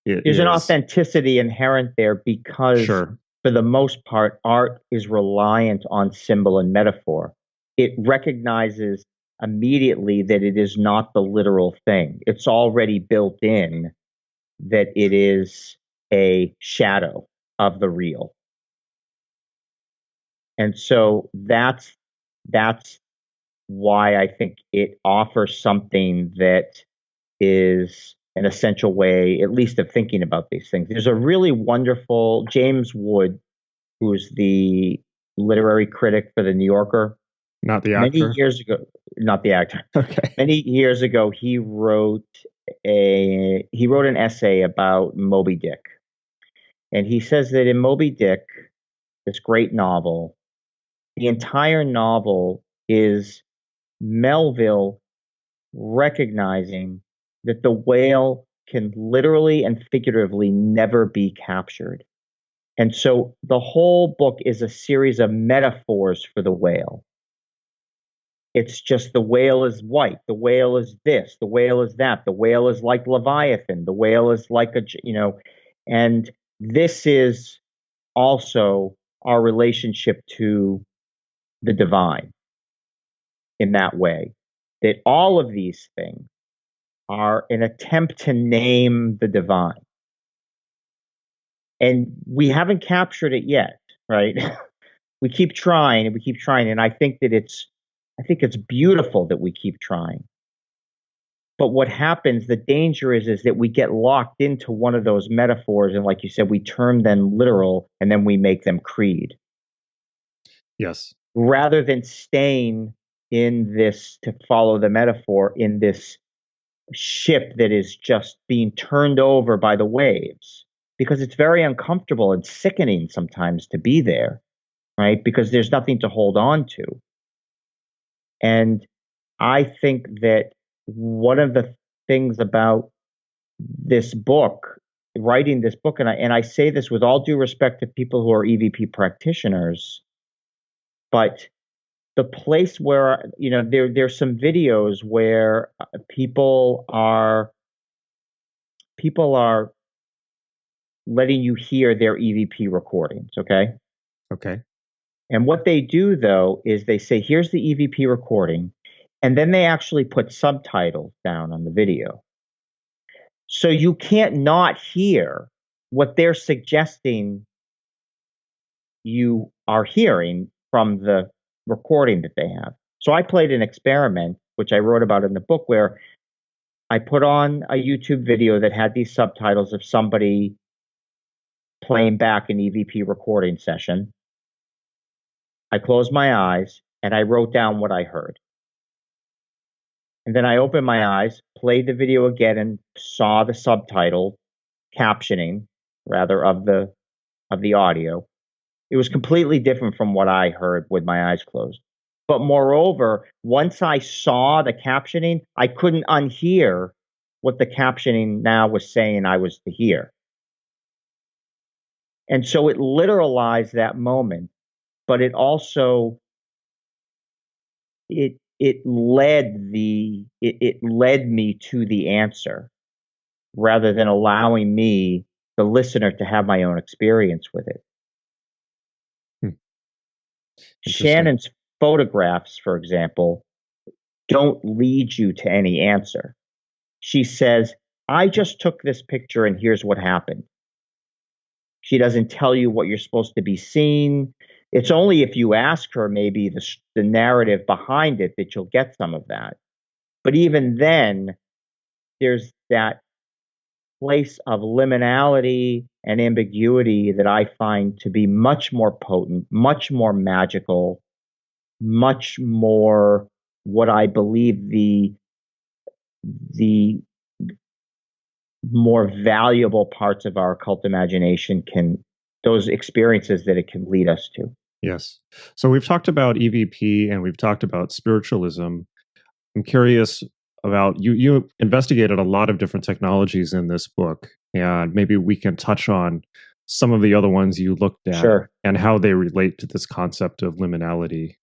there's an authenticity inherent there because sure. For the most part, art is reliant on symbol and metaphor. It recognizes immediately that it is not the literal thing. It's already built in that it is a shadow of the real. And so that's why I think it offers something that is an essential way, at least of thinking about these things. There's a really wonderful James Wood, who's the literary critic for the New Yorker. Not the actor? Many years ago, not the actor. Okay. Many years ago, he wrote an essay about Moby Dick. And he says that in Moby Dick, this great novel, the entire novel is Melville recognizing that the whale can literally and figuratively never be captured. And so the whole book is a series of metaphors for the whale. It's just the whale is white, the whale is this, the whale is that, the whale is like Leviathan, the whale is like and this is also our relationship to the divine in that way, that all of these things are an attempt to name the divine. And we haven't captured it yet, right? We keep trying and we keep trying. And I think it's beautiful that we keep trying. But what happens, the danger is that we get locked into one of those metaphors. And like you said, we turn them literal and then we make them creed. Yes. Rather than staying in this, to follow the metaphor, in this ship that is just being turned over by the waves, because it's very uncomfortable and sickening sometimes to be there, right? Because there's nothing to hold on to. And I think that one of the things about this book, writing this book, and I say this with all due respect to people who are EVP practitioners, but the place where, there's some videos where people are letting you hear their EVP recordings, okay? Okay. And what they do, though, is they say, here's the EVP recording, and then they actually put subtitles down on the video. So you can't not hear what they're suggesting you are hearing from the recording that they have. So I played an experiment, which I wrote about in the book, where I put on a YouTube video that had these subtitles of somebody playing back an EVP recording session. I closed my eyes and I wrote down what I heard. And then I opened my eyes, played the video again, and saw the subtitle captioning, rather, of the audio. It was completely different from what I heard with my eyes closed. But moreover, once I saw the captioning, I couldn't unhear what the captioning now was saying I was to hear. And so it literalized that moment, but it also it led me to the answer, rather than allowing me, the listener, to have my own experience with it. Shannon's photographs, for example, don't lead you to any answer. She says, I just took this picture and here's what happened. She doesn't tell you what you're supposed to be seeing. It's only if you ask her maybe the narrative behind it that you'll get some of that. But even then, there's that place of liminality and ambiguity that I find to be much more potent, much more magical, much more what I believe the more valuable parts of our occult imagination those experiences that it can lead us to. Yes. So we've talked about EVP and we've talked about spiritualism. I'm curious about you investigated a lot of different technologies in this book, and maybe we can touch on some of the other ones you looked at. Sure. And how they relate to this concept of liminality.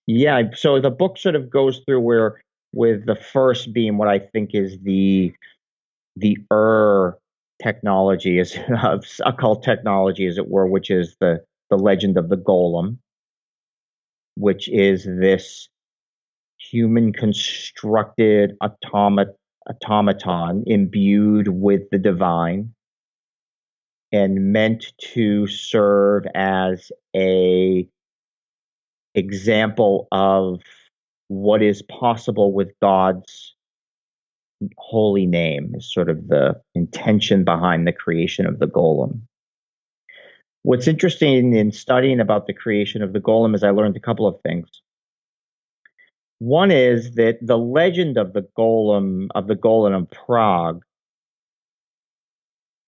Yeah, so the book sort of goes through where, with the first being what I think is the technology, is occult technology, as it were, which is the legend of the Golem, which is this human constructed automaton imbued with the divine and meant to serve as a example of what is possible with God's holy name, is sort of the intention behind the creation of the Golem. What's interesting in studying about the creation of the Golem is I learned a couple of things. One is that the legend of the Golem of Prague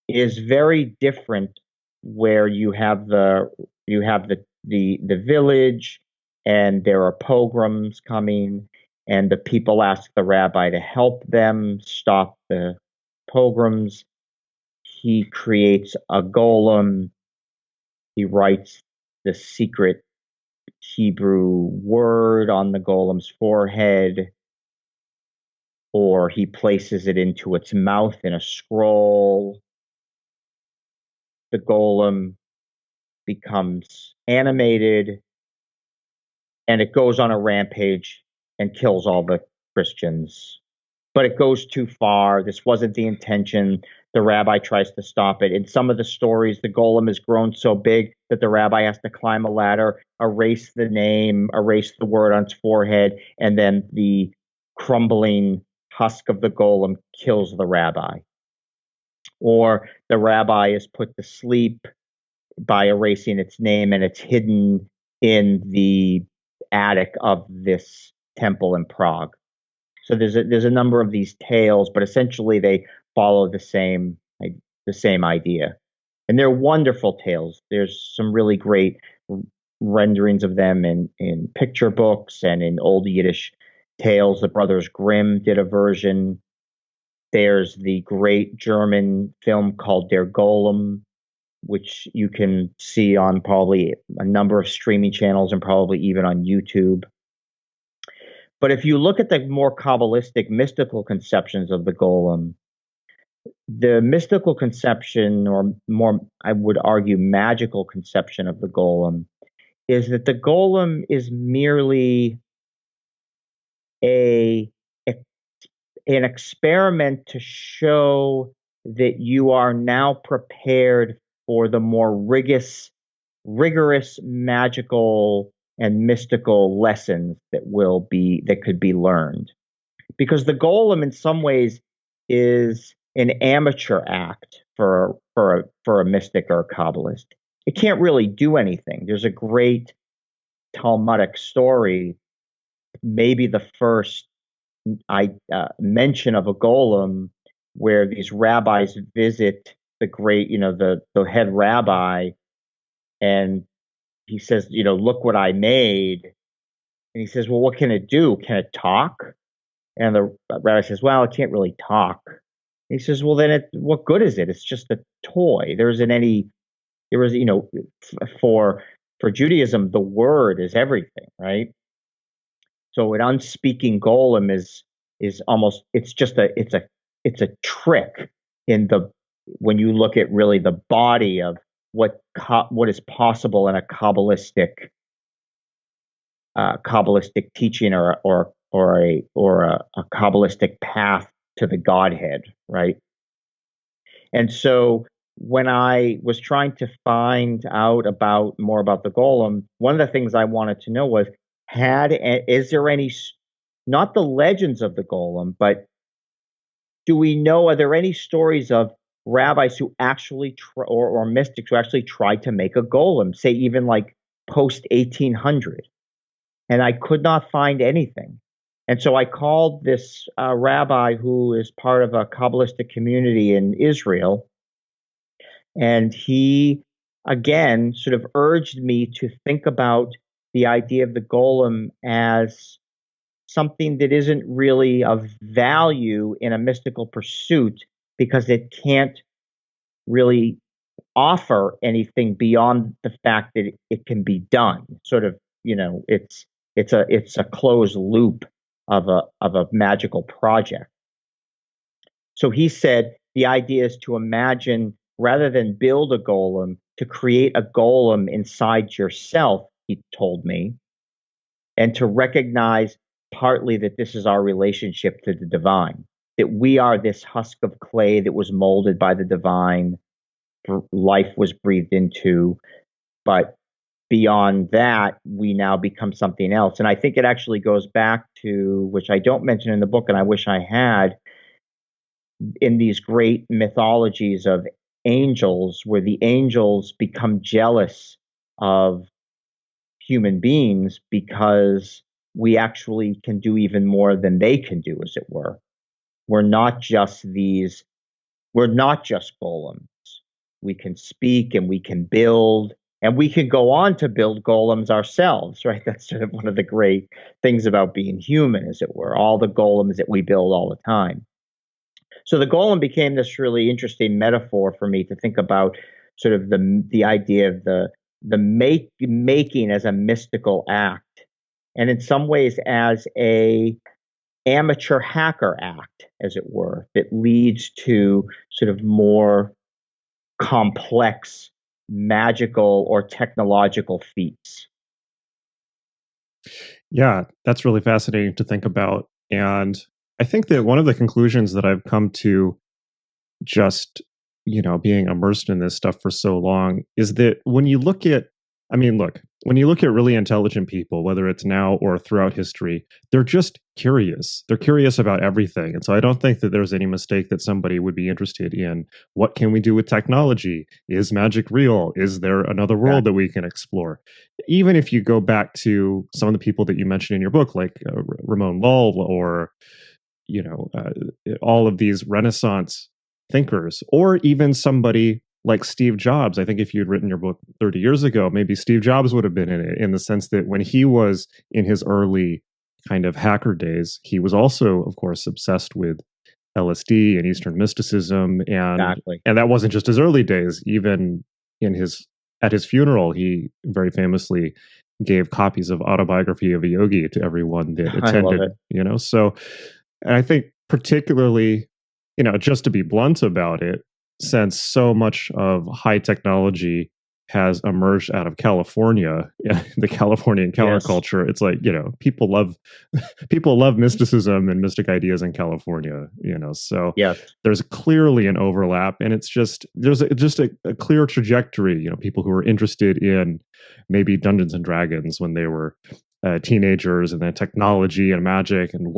is very different, where you have the village, and there are pogroms coming, and the people ask the rabbi to help them stop the pogroms. He creates a golem. He writes the secret Hebrew word on the golem's forehead, or he places it into its mouth in a scroll. The golem becomes animated, and it goes on a rampage and kills all the Christians. But it goes too far. This wasn't the intention. The rabbi tries to stop it. In some of the stories, the golem has grown so big that the rabbi has to climb a ladder, erase the name, erase the word on its forehead, and then the crumbling husk of the golem kills the rabbi. Or the rabbi is put to sleep by erasing its name, and it's hidden in the attic of this temple in Prague. So there's a number of these tales, but essentially they follow the same idea, and they're wonderful tales. There's some really great renderings of them in picture books and in old Yiddish tales. The Brothers Grimm did a version. There's the great German film called Der Golem, which you can see on probably a number of streaming channels and probably even on YouTube. But if you look at the more Kabbalistic mystical conceptions of the golem, the mystical conception, or more, I would argue, magical conception of the golem, is that the golem is merely a an experiment to show that you are now prepared for the more rigorous magical and mystical lessons that could be learned. Because the golem, in some ways, is an amateur act for a mystic or a Kabbalist. It can't really do anything. There's a great Talmudic story, maybe the first mention of a golem, where these rabbis visit the great, the head rabbi, and he says, look what I made. And he says, well, what can it do? Can it talk? And the rabbi says, well, it can't really talk. And he says, well, then what good is it? It's just a toy. There was, for Judaism, the word is everything, right? So an unspeaking golem is almost, it's a trick when you look at really the body of what is possible in a Kabbalistic teaching or a Kabbalistic path to the Godhead, right? And so when I was trying to find out more about the golem, one of the things I wanted to know was, is there any, not the legends of the golem, but are there any stories of rabbis who actually or mystics who actually tried to make a golem, say even like post 1800? And I could not find anything. And so I called this rabbi who is part of a Kabbalistic community in Israel. And he, again, sort of urged me to think about the idea of the golem as something that isn't really of value in a mystical pursuit, because it can't really offer anything beyond the fact that it can be done. Sort of, it's a closed loop of a magical project. So he said the idea is to imagine, rather than build a golem, to create a golem inside yourself, he told me, and to recognize partly that this is our relationship to the divine, that we are this husk of clay that was molded by the divine, life was breathed into, but beyond that, we now become something else. And I think it actually goes back to, which I don't mention in the book, and I wish I had, in these great mythologies of angels, where the angels become jealous of human beings because we actually can do even more than they can do, as it were. We're not just golems. We can speak and we can build, and we can go on to build golems ourselves, right? That's sort of one of the great things about being human, as it were, all the golems that we build all the time. So the golem became this really interesting metaphor for me to think about, sort of the idea of the making as a mystical act, and in some ways as a amateur hacker act, as it were, that leads to sort of more complex magical or technological feats. Yeah, that's really fascinating to think about. And I think that one of the conclusions that I've come to, just, being immersed in this stuff for so long, is that when you look at really intelligent people, whether it's now or throughout history, they're just curious. They're curious about everything. And so I don't think that there's any mistake that somebody would be interested in, what can we do with technology? Is magic real? Is there another world that we can explore? Even if you go back to some of the people that you mentioned in your book, like Ramon Lull or all of these Renaissance thinkers, or even somebody like Steve Jobs. I think if you had written your book 30 years ago, maybe Steve Jobs would have been in it, in the sense that when he was in his early kind of hacker days, he was also, of course, obsessed with LSD and Eastern mysticism, Exactly. and that wasn't just his early days. Even at his funeral, he very famously gave copies of Autobiography of a Yogi to everyone that I love attended. it. So, and I think particularly, just to be blunt about it, since so much of high technology has emerged out of California, the Californian counterculture, it's like, people love mysticism and mystic ideas in California, so Yes. there's clearly an overlap, and there's a clear trajectory. People who are interested in maybe Dungeons and Dragons when they were teenagers, and then technology and magic, and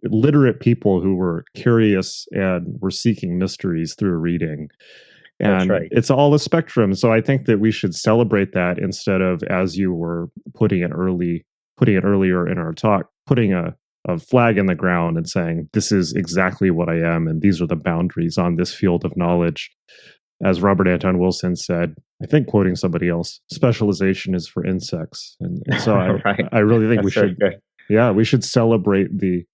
literate people who were curious and were seeking mysteries through reading. And That's right. It's all a spectrum. So I think that we should celebrate that, instead of, as you were putting it earlier in our talk, putting a flag in the ground and saying, this is exactly what I am, and these are the boundaries on this field of knowledge. As Robert Anton Wilson said, I think quoting somebody else, specialization is for insects. And so Right. I really think That's we should celebrate the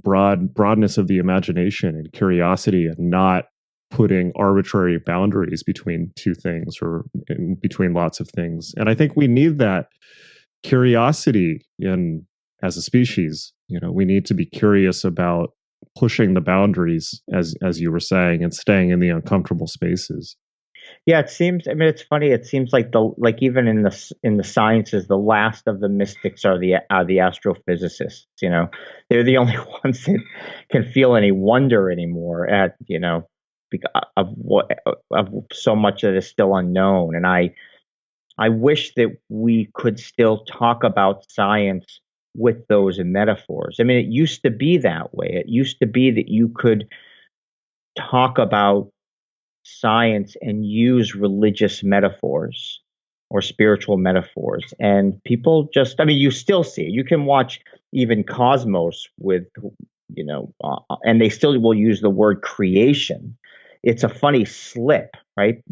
broadness of the imagination and curiosity, and not putting arbitrary boundaries between two things, or between lots of things. And I think we need that curiosity as a species. We need to be curious about pushing the boundaries, as you were saying, and staying in the uncomfortable spaces. Yeah, it seems. I mean, it's funny. It seems like even in the sciences, the last of the mystics are the astrophysicists. They're the only ones that can feel any wonder anymore at because of so much that is still unknown. And I wish that we could still talk about science with those metaphors. I mean, it used to be that way. It used to be that you could talk about science and use religious metaphors or spiritual metaphors. And people you still see it. You can watch even Cosmos with, and they still will use the word creation. It's a funny slip, right?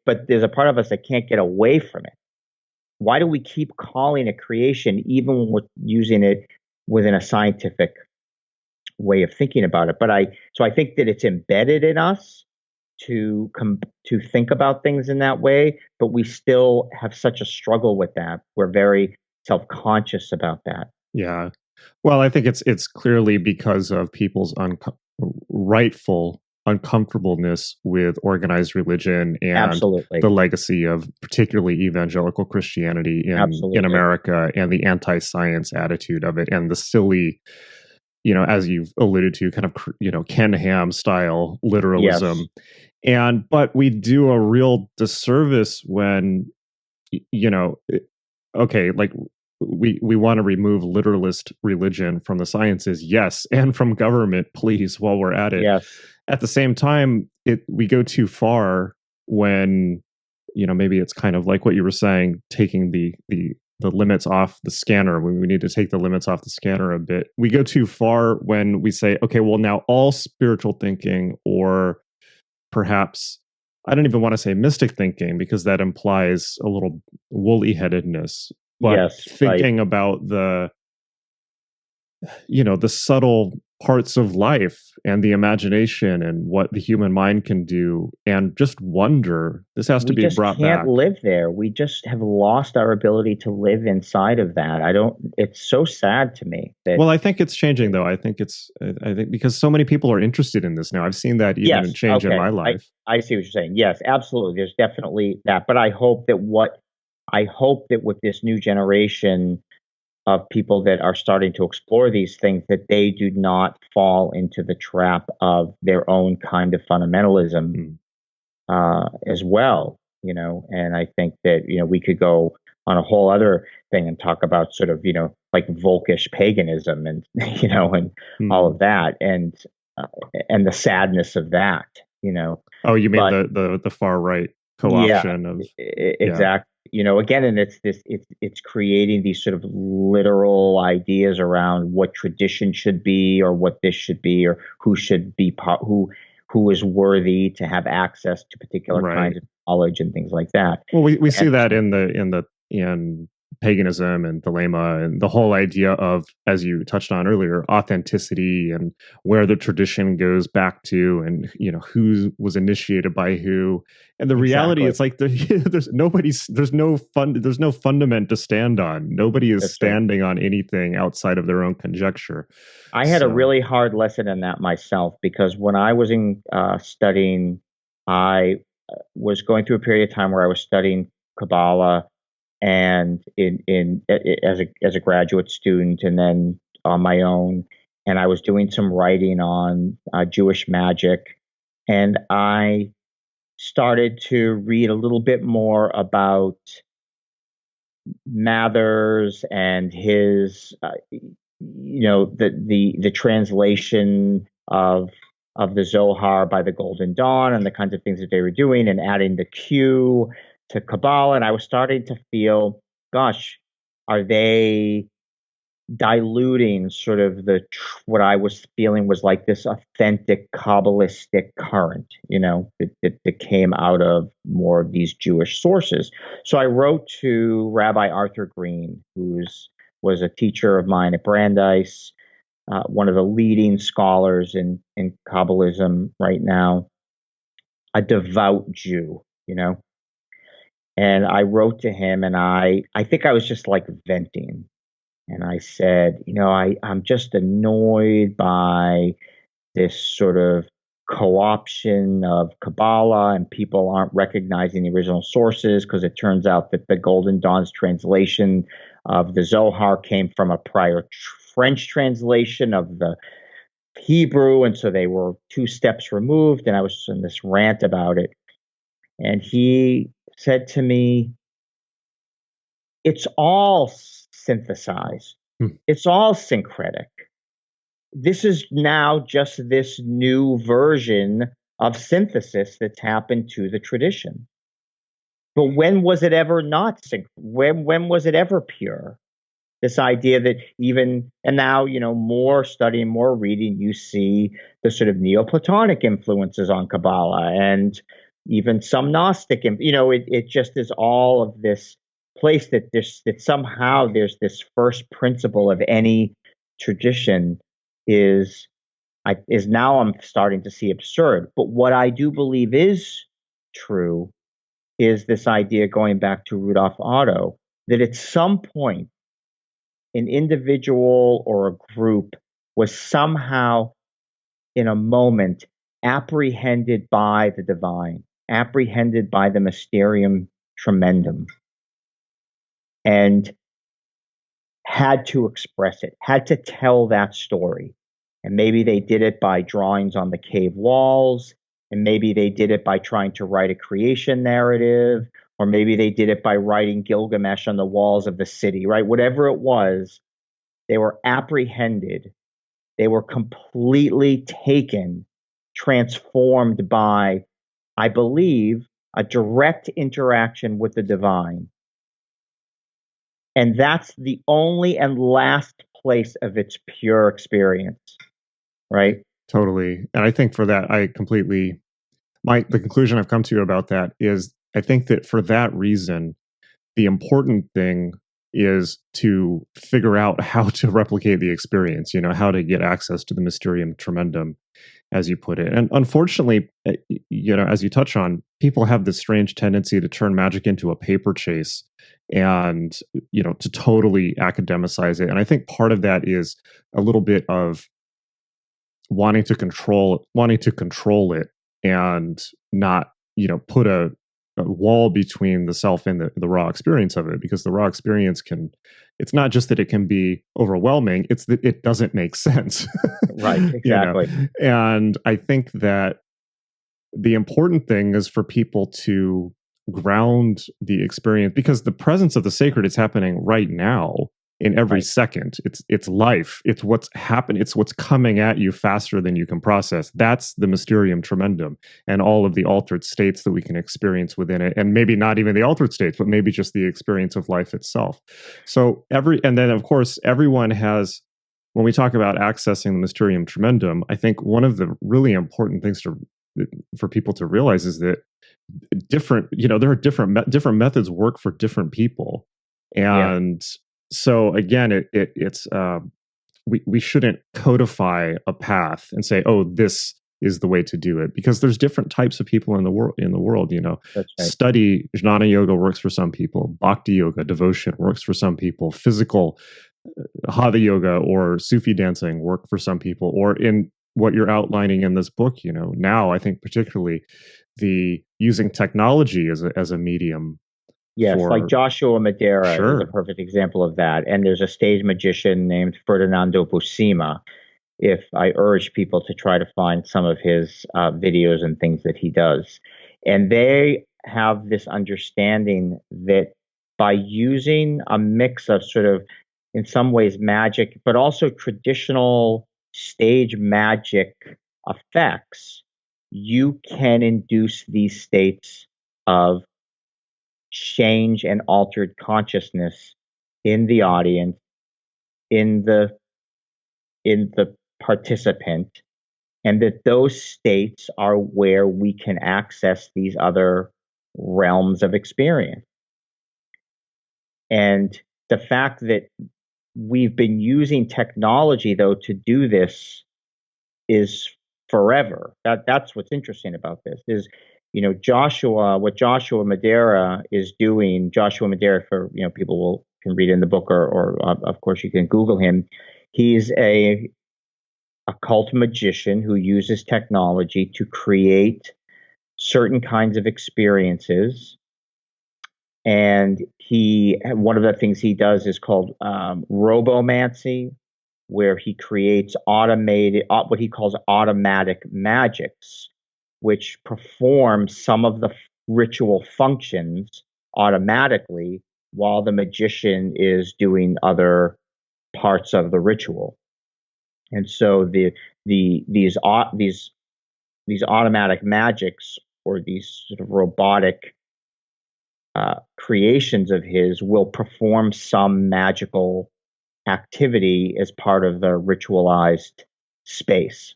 But there's a part of us that can't get away from it. Why do we keep calling it creation, even when we're using it within a scientific way of thinking about it? So I think that it's embedded in us to think about things in that way, but we still have such a struggle with that. We're very self-conscious about that. Yeah. Well, I think it's clearly because of people's rightful uncomfortableness with organized religion and Absolutely. the legacy of particularly evangelical Christianity in America, and the anti-science attitude of it, and the silly, as you've alluded to, kind of, Ken Ham style literalism. Yes. But we do a real disservice when, okay, like we want to remove literalist religion from the sciences, yes, and from government, please, while we're at it. Yes. At the same time, we go too far when, maybe it's kind of like what you were saying, taking the limits off the scanner, when we need to take the limits off the scanner a bit. We go too far when we say, okay, well, now all spiritual thinking, or perhaps, I don't even want to say mystic thinking, because that implies a little woolly headedness, but thinking about the subtle parts of life and the imagination and what the human mind can do, and just wonder. This has to be brought back. We just can't live there. We just have lost our ability to live inside of that. It's so sad to me. Well, I think it's changing, though. I think because so many people are interested in this now. I've seen that even change in my life. I see what you're saying. Yes, absolutely. There's definitely that. But I hope that with this new generation of people that are starting to explore these things, that they do not fall into the trap of their own kind of fundamentalism as well, and I think that, we could go on a whole other thing and talk about sort of, like Volkish paganism and, and all of that, and the sadness of that, Oh, you mean the far right co-option of... Exactly. again, and it's creating these sort of literal ideas around what tradition should be, or what this should be, or who should be who is worthy to have access to particular kinds of knowledge and things like that. Well, we see that in paganism and thelema, and the whole idea of, as you touched on earlier, authenticity and where the tradition goes back to, and who was initiated by who. And the reality, it's like there's no fundament to stand on. Nobody is standing on anything outside of their own conjecture. I had a really hard lesson in that myself, because when I was in studying, I was going through a period of time where I was studying Kabbalah, and as a graduate student, and then on my own, and I was doing some writing on Jewish magic, and I started to read a little bit more about Mathers and his the translation of the Zohar by the Golden Dawn, and the kinds of things that they were doing, and adding the Q to Kabbalah. And I was starting to feel, gosh, are they diluting sort of what I was feeling was like this authentic Kabbalistic current, that came out of more of these Jewish sources. So I wrote to Rabbi Arthur Green, was a teacher of mine at Brandeis, one of the leading scholars in Kabbalism right now, a devout Jew, And I wrote to him, and I think I was just like venting. And I said, I'm just annoyed by this sort of co-option of Kabbalah, and people aren't recognizing the original sources, because it turns out that the Golden Dawn's translation of the Zohar came from a prior French translation of the Hebrew, and so they were 2 steps removed. And I was in this rant about it. And he said to me, it's all synthesized. It's all syncretic. This is now just this new version of synthesis that's happened to the tradition. But when was it ever not when was it ever pure? This idea that and now, more studying, more reading, you see the sort of Neoplatonic influences on Kabbalah, and even some Gnostic, it just is all of this place that somehow there's this first principle of any tradition is now I'm starting to see absurd. But what I do believe is true is this idea, going back to Rudolf Otto, that at some point an individual or a group was somehow in a moment apprehended by the divine, apprehended by the Mysterium Tremendum, and had to express it, had to tell that story. And maybe they did it by drawings on the cave walls, and maybe they did it by trying to write a creation narrative, or maybe they did it by writing Gilgamesh on the walls of the city, right? Whatever it was, they were apprehended. They were completely taken, transformed by, I believe, a direct interaction with the divine. And that's the only and last place of its pure experience, right? Totally. And I think for that, the conclusion I've come to about that is, I think that for that reason, the important thing is to figure out how to replicate the experience, how to get access to the Mysterium Tremendum, as you put it. And unfortunately, as you touch on, people have this strange tendency to turn magic into a paper chase, and, to totally academicize it. And I think part of that is a little bit of wanting to control it, and not, put a wall between the self and the raw experience of it, because the raw experience it's not just that it can be overwhelming, it's that it doesn't make sense. Right, exactly. And I think that the important thing is for people to ground the experience, because the presence of the sacred is happening right now. in every Right. second. It's life. It's what's happened. It's what's coming at you faster than you can process. That's the Mysterium Tremendum and all of the altered states that we can experience within it. And maybe not even the altered states, but maybe just the experience of life itself. So and then of course, everyone has, when we talk about accessing the Mysterium Tremendum, I think one of the really important things for people to realize is that there are different methods work for different people. And so again, it's we shouldn't codify a path and say, oh, this is the way to do it, because there's different types of people in the world. That's right. Study jnana yoga works for some people, bhakti yoga, devotion works for some people, physical hatha yoga or Sufi dancing work for some people, or in what you're outlining in this book, now I think particularly the using technology as a medium. Yes, like Joshua Madera Sure. is a perfect example of that. And there's a stage magician named Ferdinando Buscema. If I urge people to try to find some of his videos and things that he does. And they have this understanding that by using a mix of sort of, in some ways, magic, but also traditional stage magic effects, you can induce these states of change and altered consciousness in the audience, in the participant, and that those states are where we can access these other realms of experience. And the fact that we've been using technology, though, to do this is forever. That's what's interesting about this is, what Joshua Madera is doing. Joshua Madera, for people can read in the book, or of course you can Google him. He's a occult magician who uses technology to create certain kinds of experiences. And one of the things he does is called robomancy, where he creates what he calls automatic magics, which perform some of the ritual functions automatically while the magician is doing other parts of the ritual. And so these automatic magics, or these sort of robotic creations of his, will perform some magical activity as part of the ritualized space.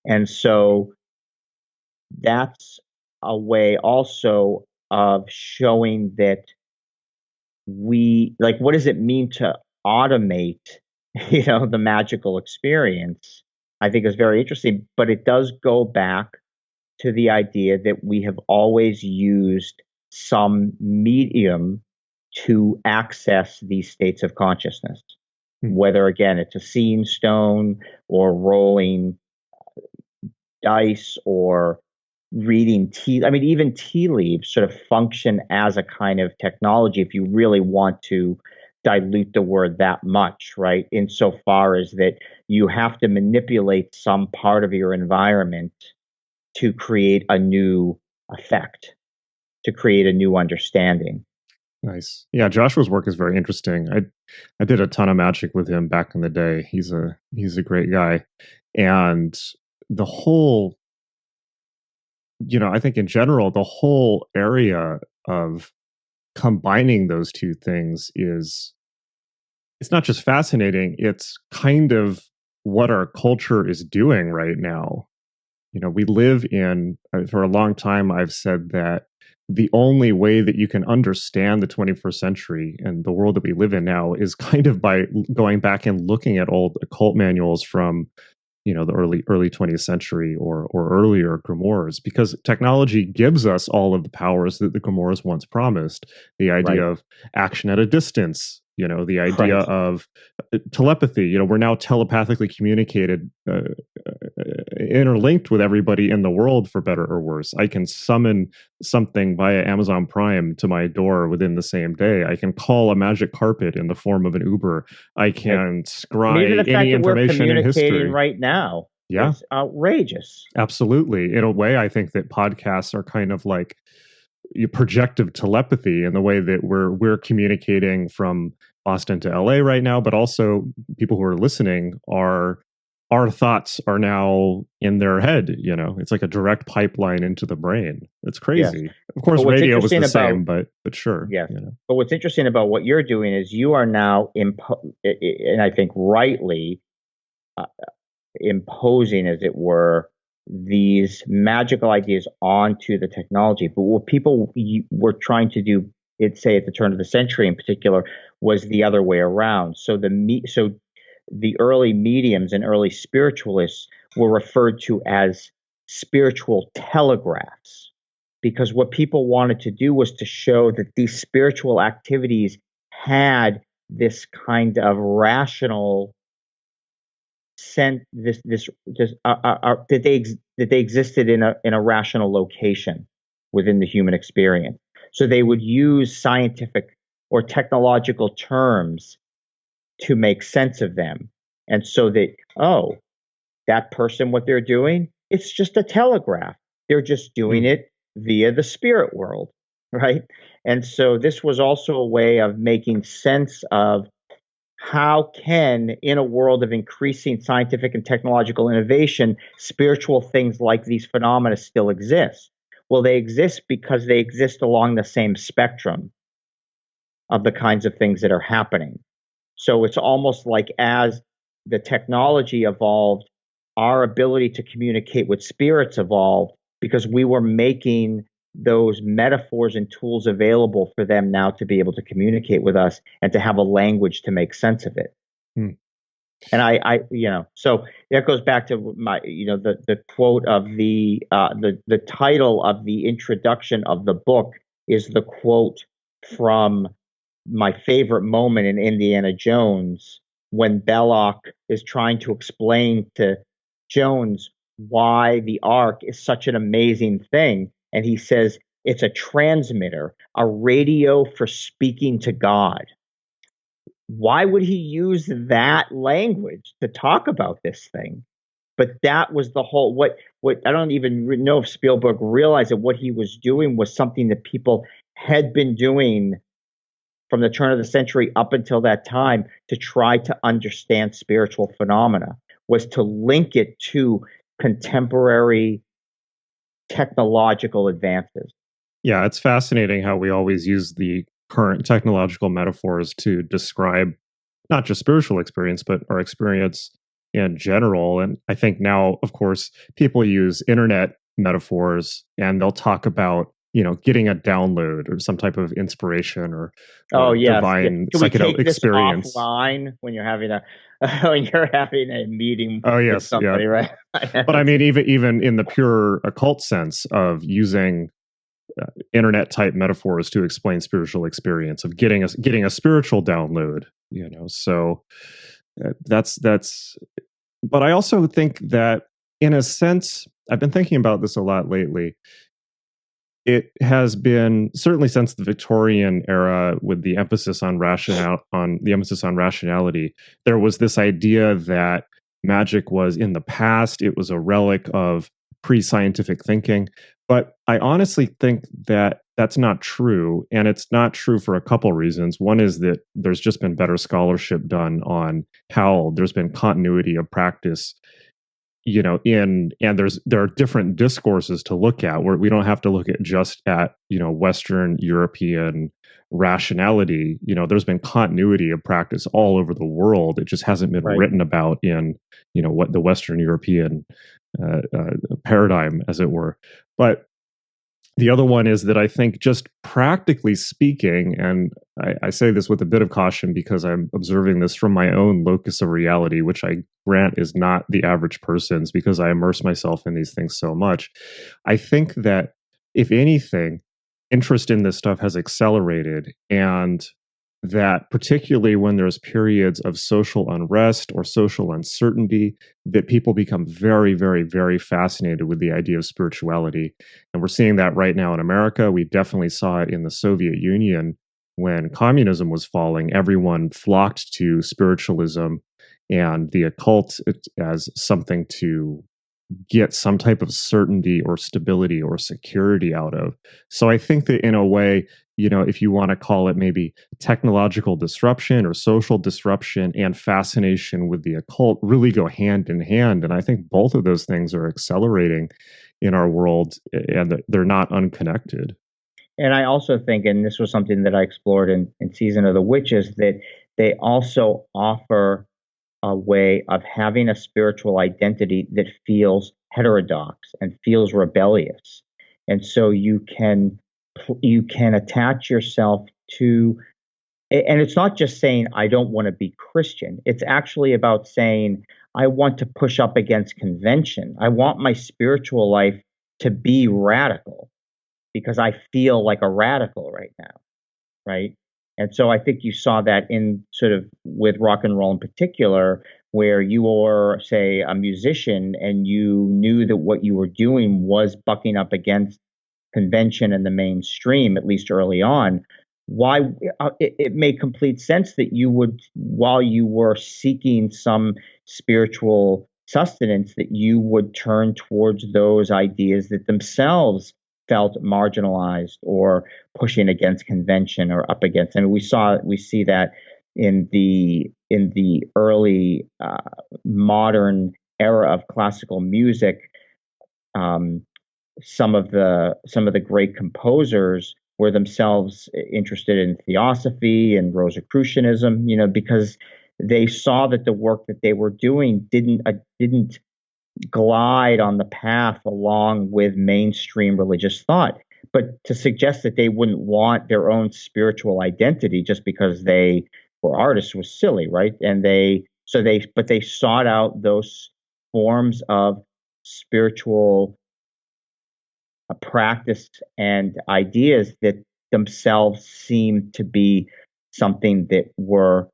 And so that's a way also of showing that what does it mean to automate, the magical experience? I think is very interesting, but it does go back to the idea that we have always used some medium to access these states of consciousness, whether, again, it's a seeing stone or rolling dice or reading tea. I mean, even tea leaves sort of function as a kind of technology, if you really want to dilute the word that much, right? Insofar as that you have to manipulate some part of your environment to create a new effect, to create a new understanding. Nice. Yeah, Joshua's work is very interesting. I did a ton of magic with him back in the day. He's a great guy. And the whole, I think in general, the whole area of combining those two things it's not just fascinating, it's kind of what our culture is doing right now. We live for a long time, I've said that the only way that you can understand the 21st century and the world that we live in now is kind of by going back and looking at old occult manuals from, the early 20th century or earlier grimoires, because technology gives us all of the powers that the grimoires once promised. The idea of action at a distance, the idea of telepathy. We're now telepathically communicated, interlinked with everybody in the world, for better or worse. I can summon something via Amazon Prime to my door within the same day. I can call a magic carpet in the form of an Uber. I can scry any information in history right now. Yeah, is outrageous. Absolutely. In a way, I think that podcasts are kind of like projective telepathy, in the way that we're communicating from Boston to LA right now, but also people who are listening our thoughts are now in their head. It's like a direct pipeline into the brain. It's Yes. crazy. Of course, But what's radio was the interesting same, about but sure. yes, but what's interesting about what you're doing is you are now and I think rightly imposing, as it were, these magical ideas onto the technology. But what people were trying to do, say at the turn of the century in particular, was the other way around. So the early mediums and early spiritualists were referred to as spiritual telegraphs, because what people wanted to do was to show that these spiritual activities had this kind of rational sense, that they existed in a rational location within the human experience. So they would use scientific or technological terms to make sense of them. And so that person, what they're doing, it's just a telegraph. They're just doing it via the spirit world, right? And so this was also a way of making sense of how can, in a world of increasing scientific and technological innovation, spiritual things like these phenomena still exist? Well, they exist because they exist along the same spectrum of the kinds of things that are happening. So it's almost like as the technology evolved, our ability to communicate with spirits evolved, because we were making those metaphors and tools available for them now to be able to communicate with us and to have a language to make sense of it. And so that goes back to my, the quote of the title of the introduction of the book is the quote from my favorite moment in Indiana Jones, when Belloc is trying to explain to Jones why the Ark is such an amazing thing. And he says, it's a transmitter, a radio for speaking to God. Why would he use that language to talk about this thing? But that was the whole, what I don't even know if Spielberg realized that what he was doing was something that people had been doing from the turn of the century up until that time to try to understand spiritual phenomena, was to link it to contemporary technological advances. Yeah, it's fascinating how we always use the current technological metaphors to describe not just spiritual experience, but our experience in general. And I think now, of course, people use internet metaphors and they'll talk about, getting a download or some type of inspiration or divine psychedelic experience. Offline when you're having a meeting with somebody, right? But I mean, even in the pure occult sense of using internet type metaphors to explain spiritual experience, of getting a spiritual download, so that's. But I also think that, in a sense, I've been thinking about this a lot lately. It has been, certainly since the Victorian era, with the emphasis on rationality, there was this idea that magic was in the past. It was a relic of pre-scientific thinking. But I honestly think that that's not true. And it's not true for a couple reasons. One is that there's just been better scholarship done on how there's been continuity of practice, and there are different discourses to look at, where we don't have to look at just at, Western European rationality. There's been continuity of practice all over the world. It just hasn't been written about in, what the Western European paradigm, as it were. But the other one is that I think, just practically speaking, and I say this with a bit of caution because I'm observing this from my own locus of reality, which I grant is not the average person's, because I immerse myself in these things so much. I think that, if anything, interest in this stuff has accelerated, and that particularly when there's periods of social unrest or social uncertainty, that people become very, very, very fascinated with the idea of spirituality. And we're seeing that right now in America. We definitely saw it in the Soviet Union when communism was falling. Everyone flocked to spiritualism and the occult as something to get some type of certainty or stability or security out of. So I think that in a way, if you want to call it maybe technological disruption or social disruption and fascination with the occult really go hand in hand. And I think both of those things are accelerating in our world, and they're not unconnected. And I also think, and this was something that I explored in Season of the Witches, that they also offer a way of having a spiritual identity that feels heterodox and feels rebellious. And so you can attach yourself to, and it's not just saying I don't want to be Christian. It's actually about saying I want to push up against convention. I want my spiritual life to be radical because I feel like a radical right now, right? And so I think you saw that in sort of with rock and roll in particular, where you were, say, a musician and you knew that what you were doing was bucking up against convention and the mainstream, at least early on. Why it made complete sense that you would, while you were seeking some spiritual sustenance, that you would turn towards those ideas that themselves felt marginalized or pushing against convention or up against. And we see that in the early modern era of classical music. Some of the great composers were themselves interested in theosophy and Rosicrucianism, because they saw that the work that they were doing didn't glide on the path along with mainstream religious thought. But to suggest that they wouldn't want their own spiritual identity just because they were artists was silly, right? And they sought out those forms of spiritual practice and ideas that themselves seem to be something that were,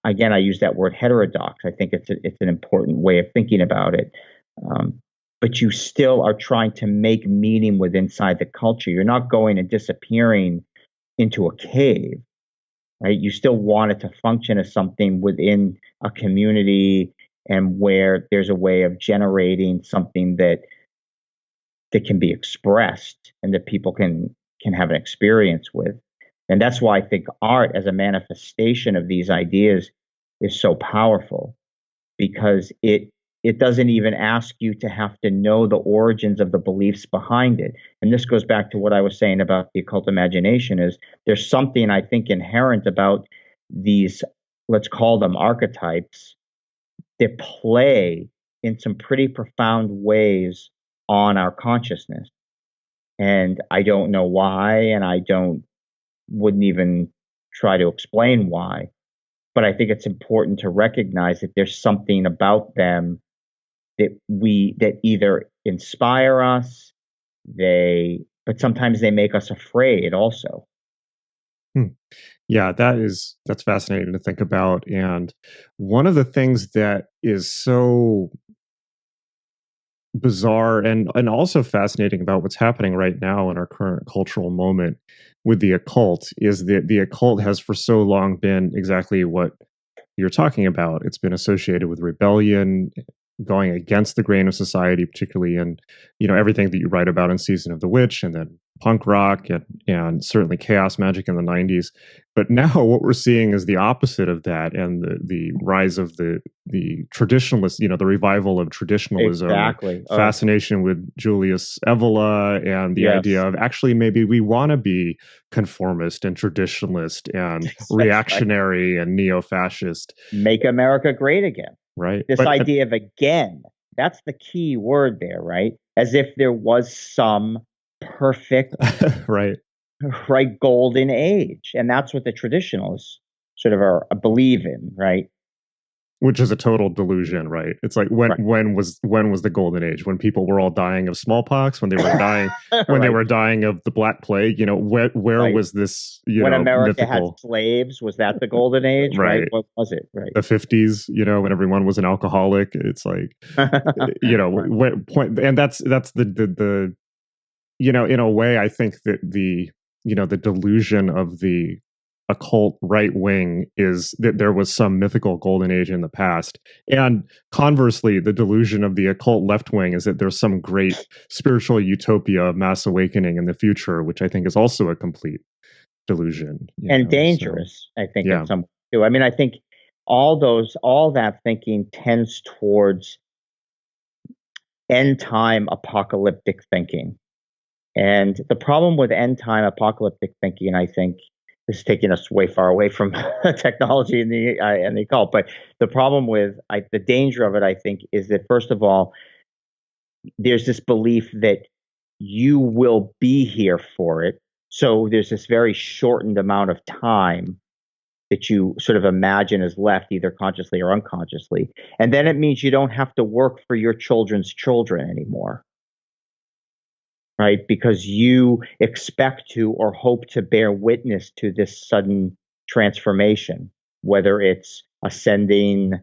again, I use that word heterodox. I think it's an important way of thinking about it. But you still are trying to make meaning with inside the culture. You're not going and disappearing into a cave, right? You still want it to function as something within a community and where there's a way of generating something that can be expressed and that people can have an experience with. And that's why I think art as a manifestation of these ideas is so powerful, because it doesn't even ask you to have to know the origins of the beliefs behind it. And this goes back to what I was saying about the occult imagination, is there's something I think inherent about these, let's call them archetypes, that play in some pretty profound ways on our consciousness. And I don't know why, and wouldn't even try to explain why. But I think it's important to recognize that there's something about them that either inspire us, but sometimes they make us afraid also. Yeah, that's fascinating to think about. And one of the things that is so bizarre and also fascinating about what's happening right now in our current cultural moment with the occult is that the occult has for so long been exactly what you're talking about. It's been associated with rebellion, going against the grain of society, particularly in everything that you write about in Season of the Witch, and then punk rock and certainly chaos magic in the 90s. But now what we're seeing is the opposite of that, and the rise of the traditionalist, the revival of traditionalism, exactly. Fascination with Julius Evola, and the idea of actually maybe we want to be conformist and traditionalist and reactionary and neo-fascist. Make America great again. Right. This idea of again, that's the key word there, right? As if there was some perfect right golden age. And that's what the traditionalists sort of believe in, right? Which is a total delusion, right? It's like when was the golden age? When people were all dying of smallpox, when they were dying when they were dying of the Black Plague, where was this, when America mythical... had slaves, was that the golden age, right? What was it, right? The 50s, when everyone was an alcoholic. It's like and that's the in a way I think that the delusion of the occult right wing is that there was some mythical golden age in the past. And conversely, the delusion of the occult left wing is that there's some great spiritual utopia of mass awakening in the future, which I think is also a complete delusion. And dangerous, I think, yeah. in some way too. I mean, I think all that thinking tends towards end time apocalyptic thinking. And the problem with end time apocalyptic thinking, I think, this is taking us way far away from technology and the occult. But the problem with the danger of it, I think, is that first of all, there's this belief that you will be here for it. So there's this very shortened amount of time that you sort of imagine is left, either consciously or unconsciously. And then it means you don't have to work for your children's children anymore. Right? Because you expect to or hope to bear witness to this sudden transformation, whether it's ascending,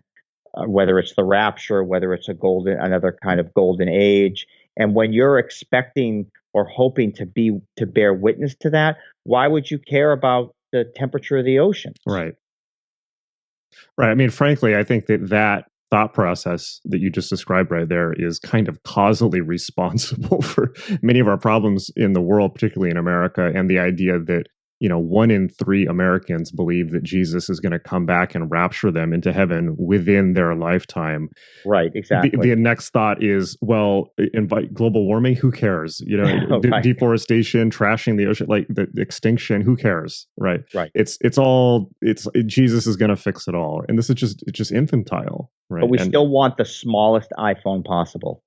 whether it's the rapture, whether it's another kind of golden age. And when you're expecting or hoping to bear witness to that, why would you care about the temperature of the ocean? Right. I mean, frankly, I think that thought process that you just described right there is kind of causally responsible for many of our problems in the world, particularly in America, and the idea that 1 in 3 Americans believe that Jesus is going to come back and rapture them into heaven within their lifetime. Right, exactly. The next thought is, well, invite global warming, who cares? Right. Deforestation, trashing the ocean, like the extinction, who cares? Right. Right. Jesus is going to fix it all, and this is just infantile. Right. But we still want the smallest iPhone possible.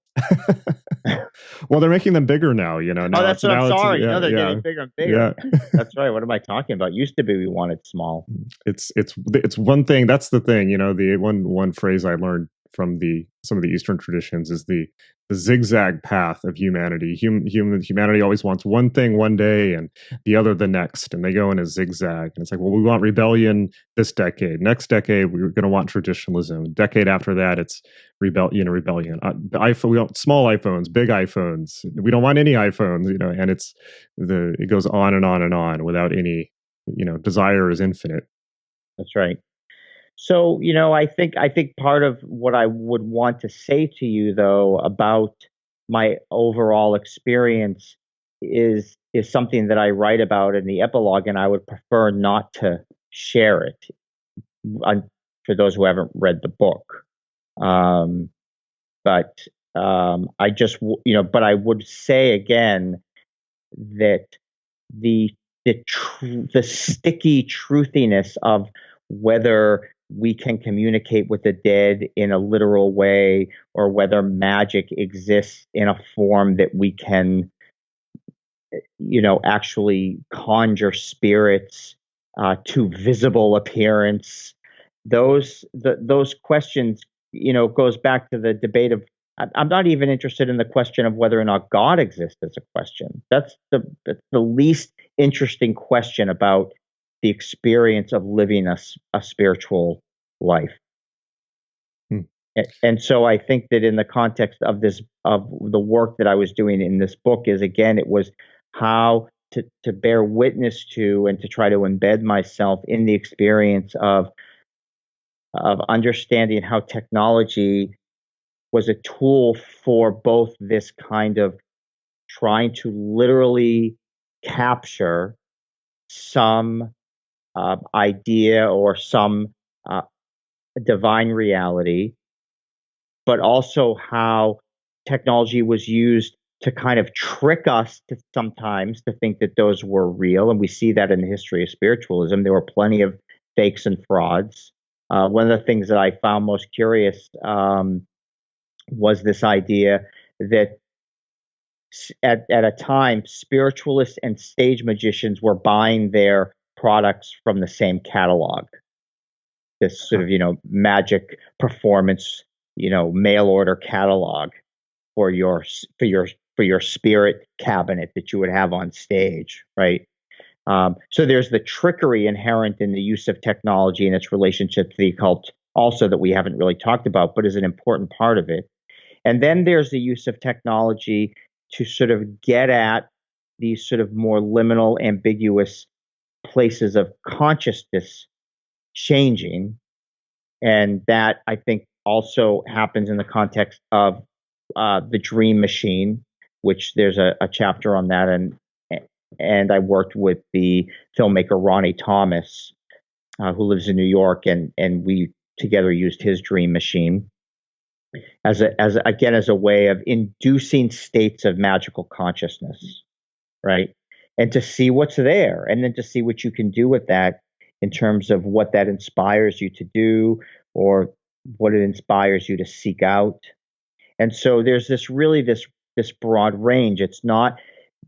Well, they're making them bigger now, Now that's what I'm sorry. They're getting bigger and bigger. Yeah. That's right. What am I talking about? Used to be we wanted small. It's one thing. That's the thing. The one phrase I learned from some of the Eastern traditions is the zigzag path of humanity. Humanity always wants one thing one day and the other the next, and they go in a zigzag. And it's like, well, we want rebellion this decade. Next decade, we're going to want traditionalism. Decade after that, it's rebellion. The iPhone, we want small iPhones, big iPhones. We don't want any iPhones, and it goes on and on and on without any, desire is infinite. That's right. So, I think part of what I would want to say to you, though, about my overall experience is something that I write about in the epilogue, and I would prefer not to share it for those who haven't read the book. But I just, but I would say again that the sticky truthiness of whether we can communicate with the dead in a literal way, or whether magic exists in a form that we can, actually conjure spirits to visible appearance. Those questions, goes back to the debate of. I'm not even interested in the question of whether or not God exists as a question. That's the least interesting question about the experience of living a spiritual life. And so I think that in the context of the work that I was doing in this book is, again, it was how to bear witness to and to try to embed myself in the experience of understanding how technology was a tool for both this kind of trying to literally capture some idea or some divine reality, but also how technology was used to kind of trick us sometimes to think that those were real. And we see that in the history of spiritualism. There were plenty of fakes and frauds. One of the things that I found most curious was this idea that at a time, spiritualists and stage magicians were buying their products from the same catalog. This sort of, magic performance, mail order catalog for your spirit cabinet that you would have on stage, right? So there's the trickery inherent in the use of technology and its relationship to the occult, also, that we haven't really talked about, but is an important part of it. And then there's the use of technology to sort of get at these sort of more liminal, ambiguous places of consciousness changing. And that, I think, also happens in the context of the dream machine, which there's a chapter on that. And I worked with the filmmaker Ronnie Thomas, who lives in New York, and we together used his dream machine as a way of inducing states of magical consciousness, right? And to see what's there, and then to see what you can do with that in terms of what that inspires you to do, or what it inspires you to seek out. And so there's this broad range. It's not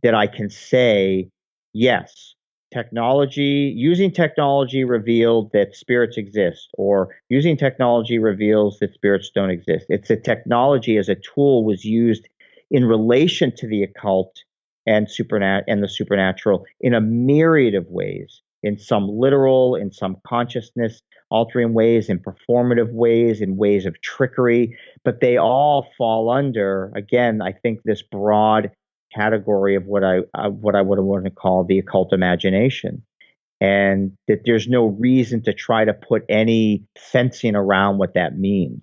that I can say, yes, using technology revealed that spirits exist, or using technology reveals that spirits don't exist. It's that technology as a tool was used in relation to the occult and the supernatural in a myriad of ways, in some literal, in some consciousness altering ways, in performative ways, in ways of trickery, but they all fall under, again, I think, this broad category of what I would want to call the occult imagination. And that there's no reason to try to put any fencing around what that means.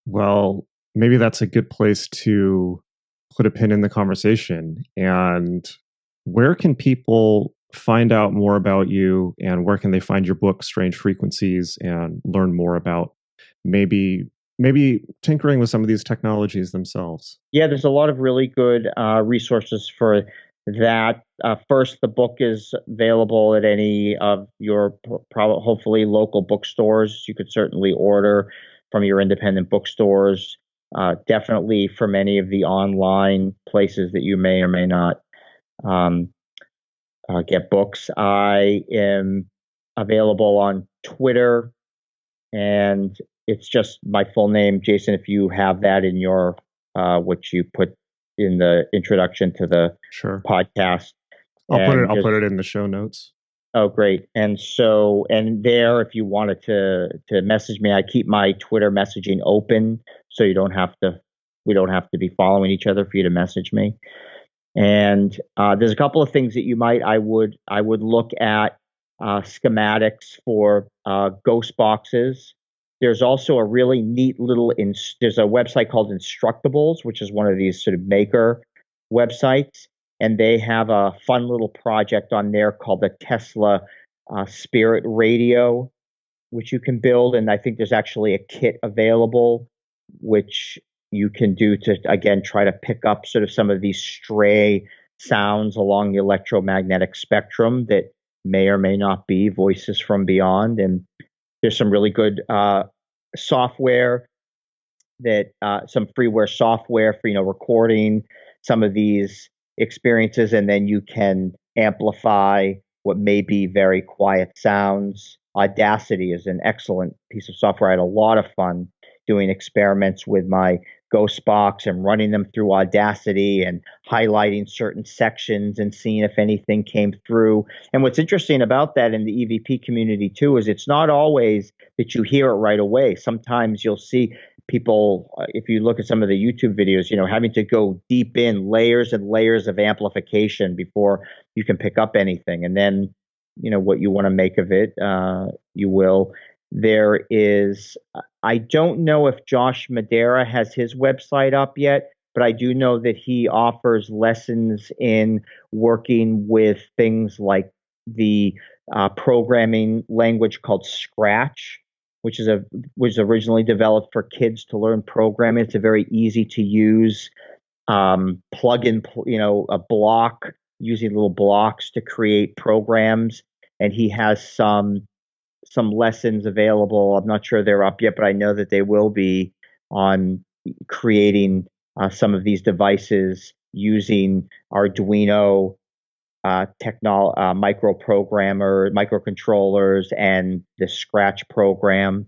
Well, maybe that's a good place to put a pin in the conversation. And where can people find out more about you, and where can they find your book, Strange Frequencies, and learn more about maybe tinkering with some of these technologies themselves? Yeah, there's a lot of really good resources for that. First, the book is available at any of your hopefully local bookstores. You could certainly order from your independent bookstores. Definitely from any of the online places that you may or may not get books. I am available on Twitter, and it's just my full name, Jason. If you have that in your which you put in the introduction to the podcast, I'll put it in the show notes. Oh, great! And there, if you wanted to message me, I keep my Twitter messaging open, so we don't have to be following each other for you to message me. And there's a couple of things that I would look at schematics for ghost boxes. There's also a really neat there's a website called Instructables, which is one of these sort of maker websites. And they have a fun little project on there called the Tesla Spirit Radio, which you can build. And I think there's actually a kit available, which you can do to, again, try to pick up sort of some of these stray sounds along the electromagnetic spectrum that may or may not be voices from beyond. And there's some really good software some freeware software for, recording some of these experiences, and then you can amplify what may be very quiet sounds. Audacity is an excellent piece of software. I had a lot of fun doing experiments with my Ghost Box and running them through Audacity and highlighting certain sections and seeing if anything came through. And what's interesting about that in the EVP community too is it's not always that you hear it right away. Sometimes you'll see people, if you look at some of the YouTube videos, having to go deep in layers and layers of amplification before you can pick up anything. And then, what you want to make of it, you will. There is, I don't know if Josh Madera has his website up yet, but I do know that he offers lessons in working with things like the programming language called Scratch, which was originally developed for kids to learn programming. It's a very easy to use plug-in, a block, using little blocks to create programs. And he has some lessons available. I'm not sure they're up yet, but I know that they will be, on creating some of these devices using Arduino microcontrollers and the Scratch program.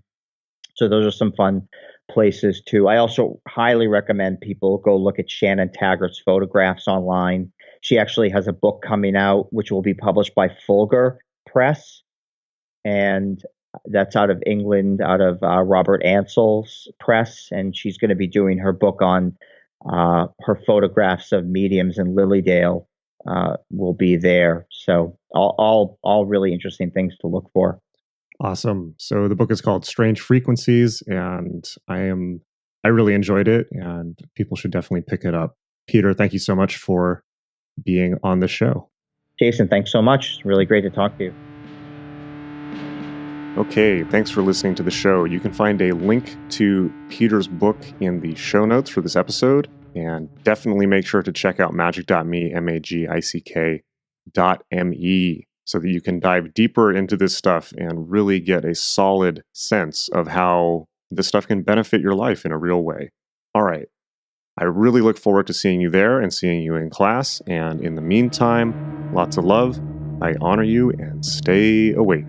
So those are some fun places too. I also highly recommend people go look at Shannon Taggart's photographs online. She actually has a book coming out, which will be published by Fulgur Press, and that's out of England, out of Robert Ansell's press. And she's going to be doing her book on her photographs of mediums in Lilydale will be there. So all really interesting things to look for. Awesome. So the book is called Strange Frequencies, and I really enjoyed it, and people should definitely pick it up. Peter, thank you so much for being on the show. Jason, thanks so much. It's really great to talk to you. Okay, thanks for listening to the show. You can find a link to Peter's book in the show notes for this episode, and definitely make sure to check out magic.me, magick.me, so that you can dive deeper into this stuff and really get a solid sense of how this stuff can benefit your life in a real way. All right. I really look forward to seeing you there and seeing you in class. And in the meantime, lots of love. I honor you and stay awake.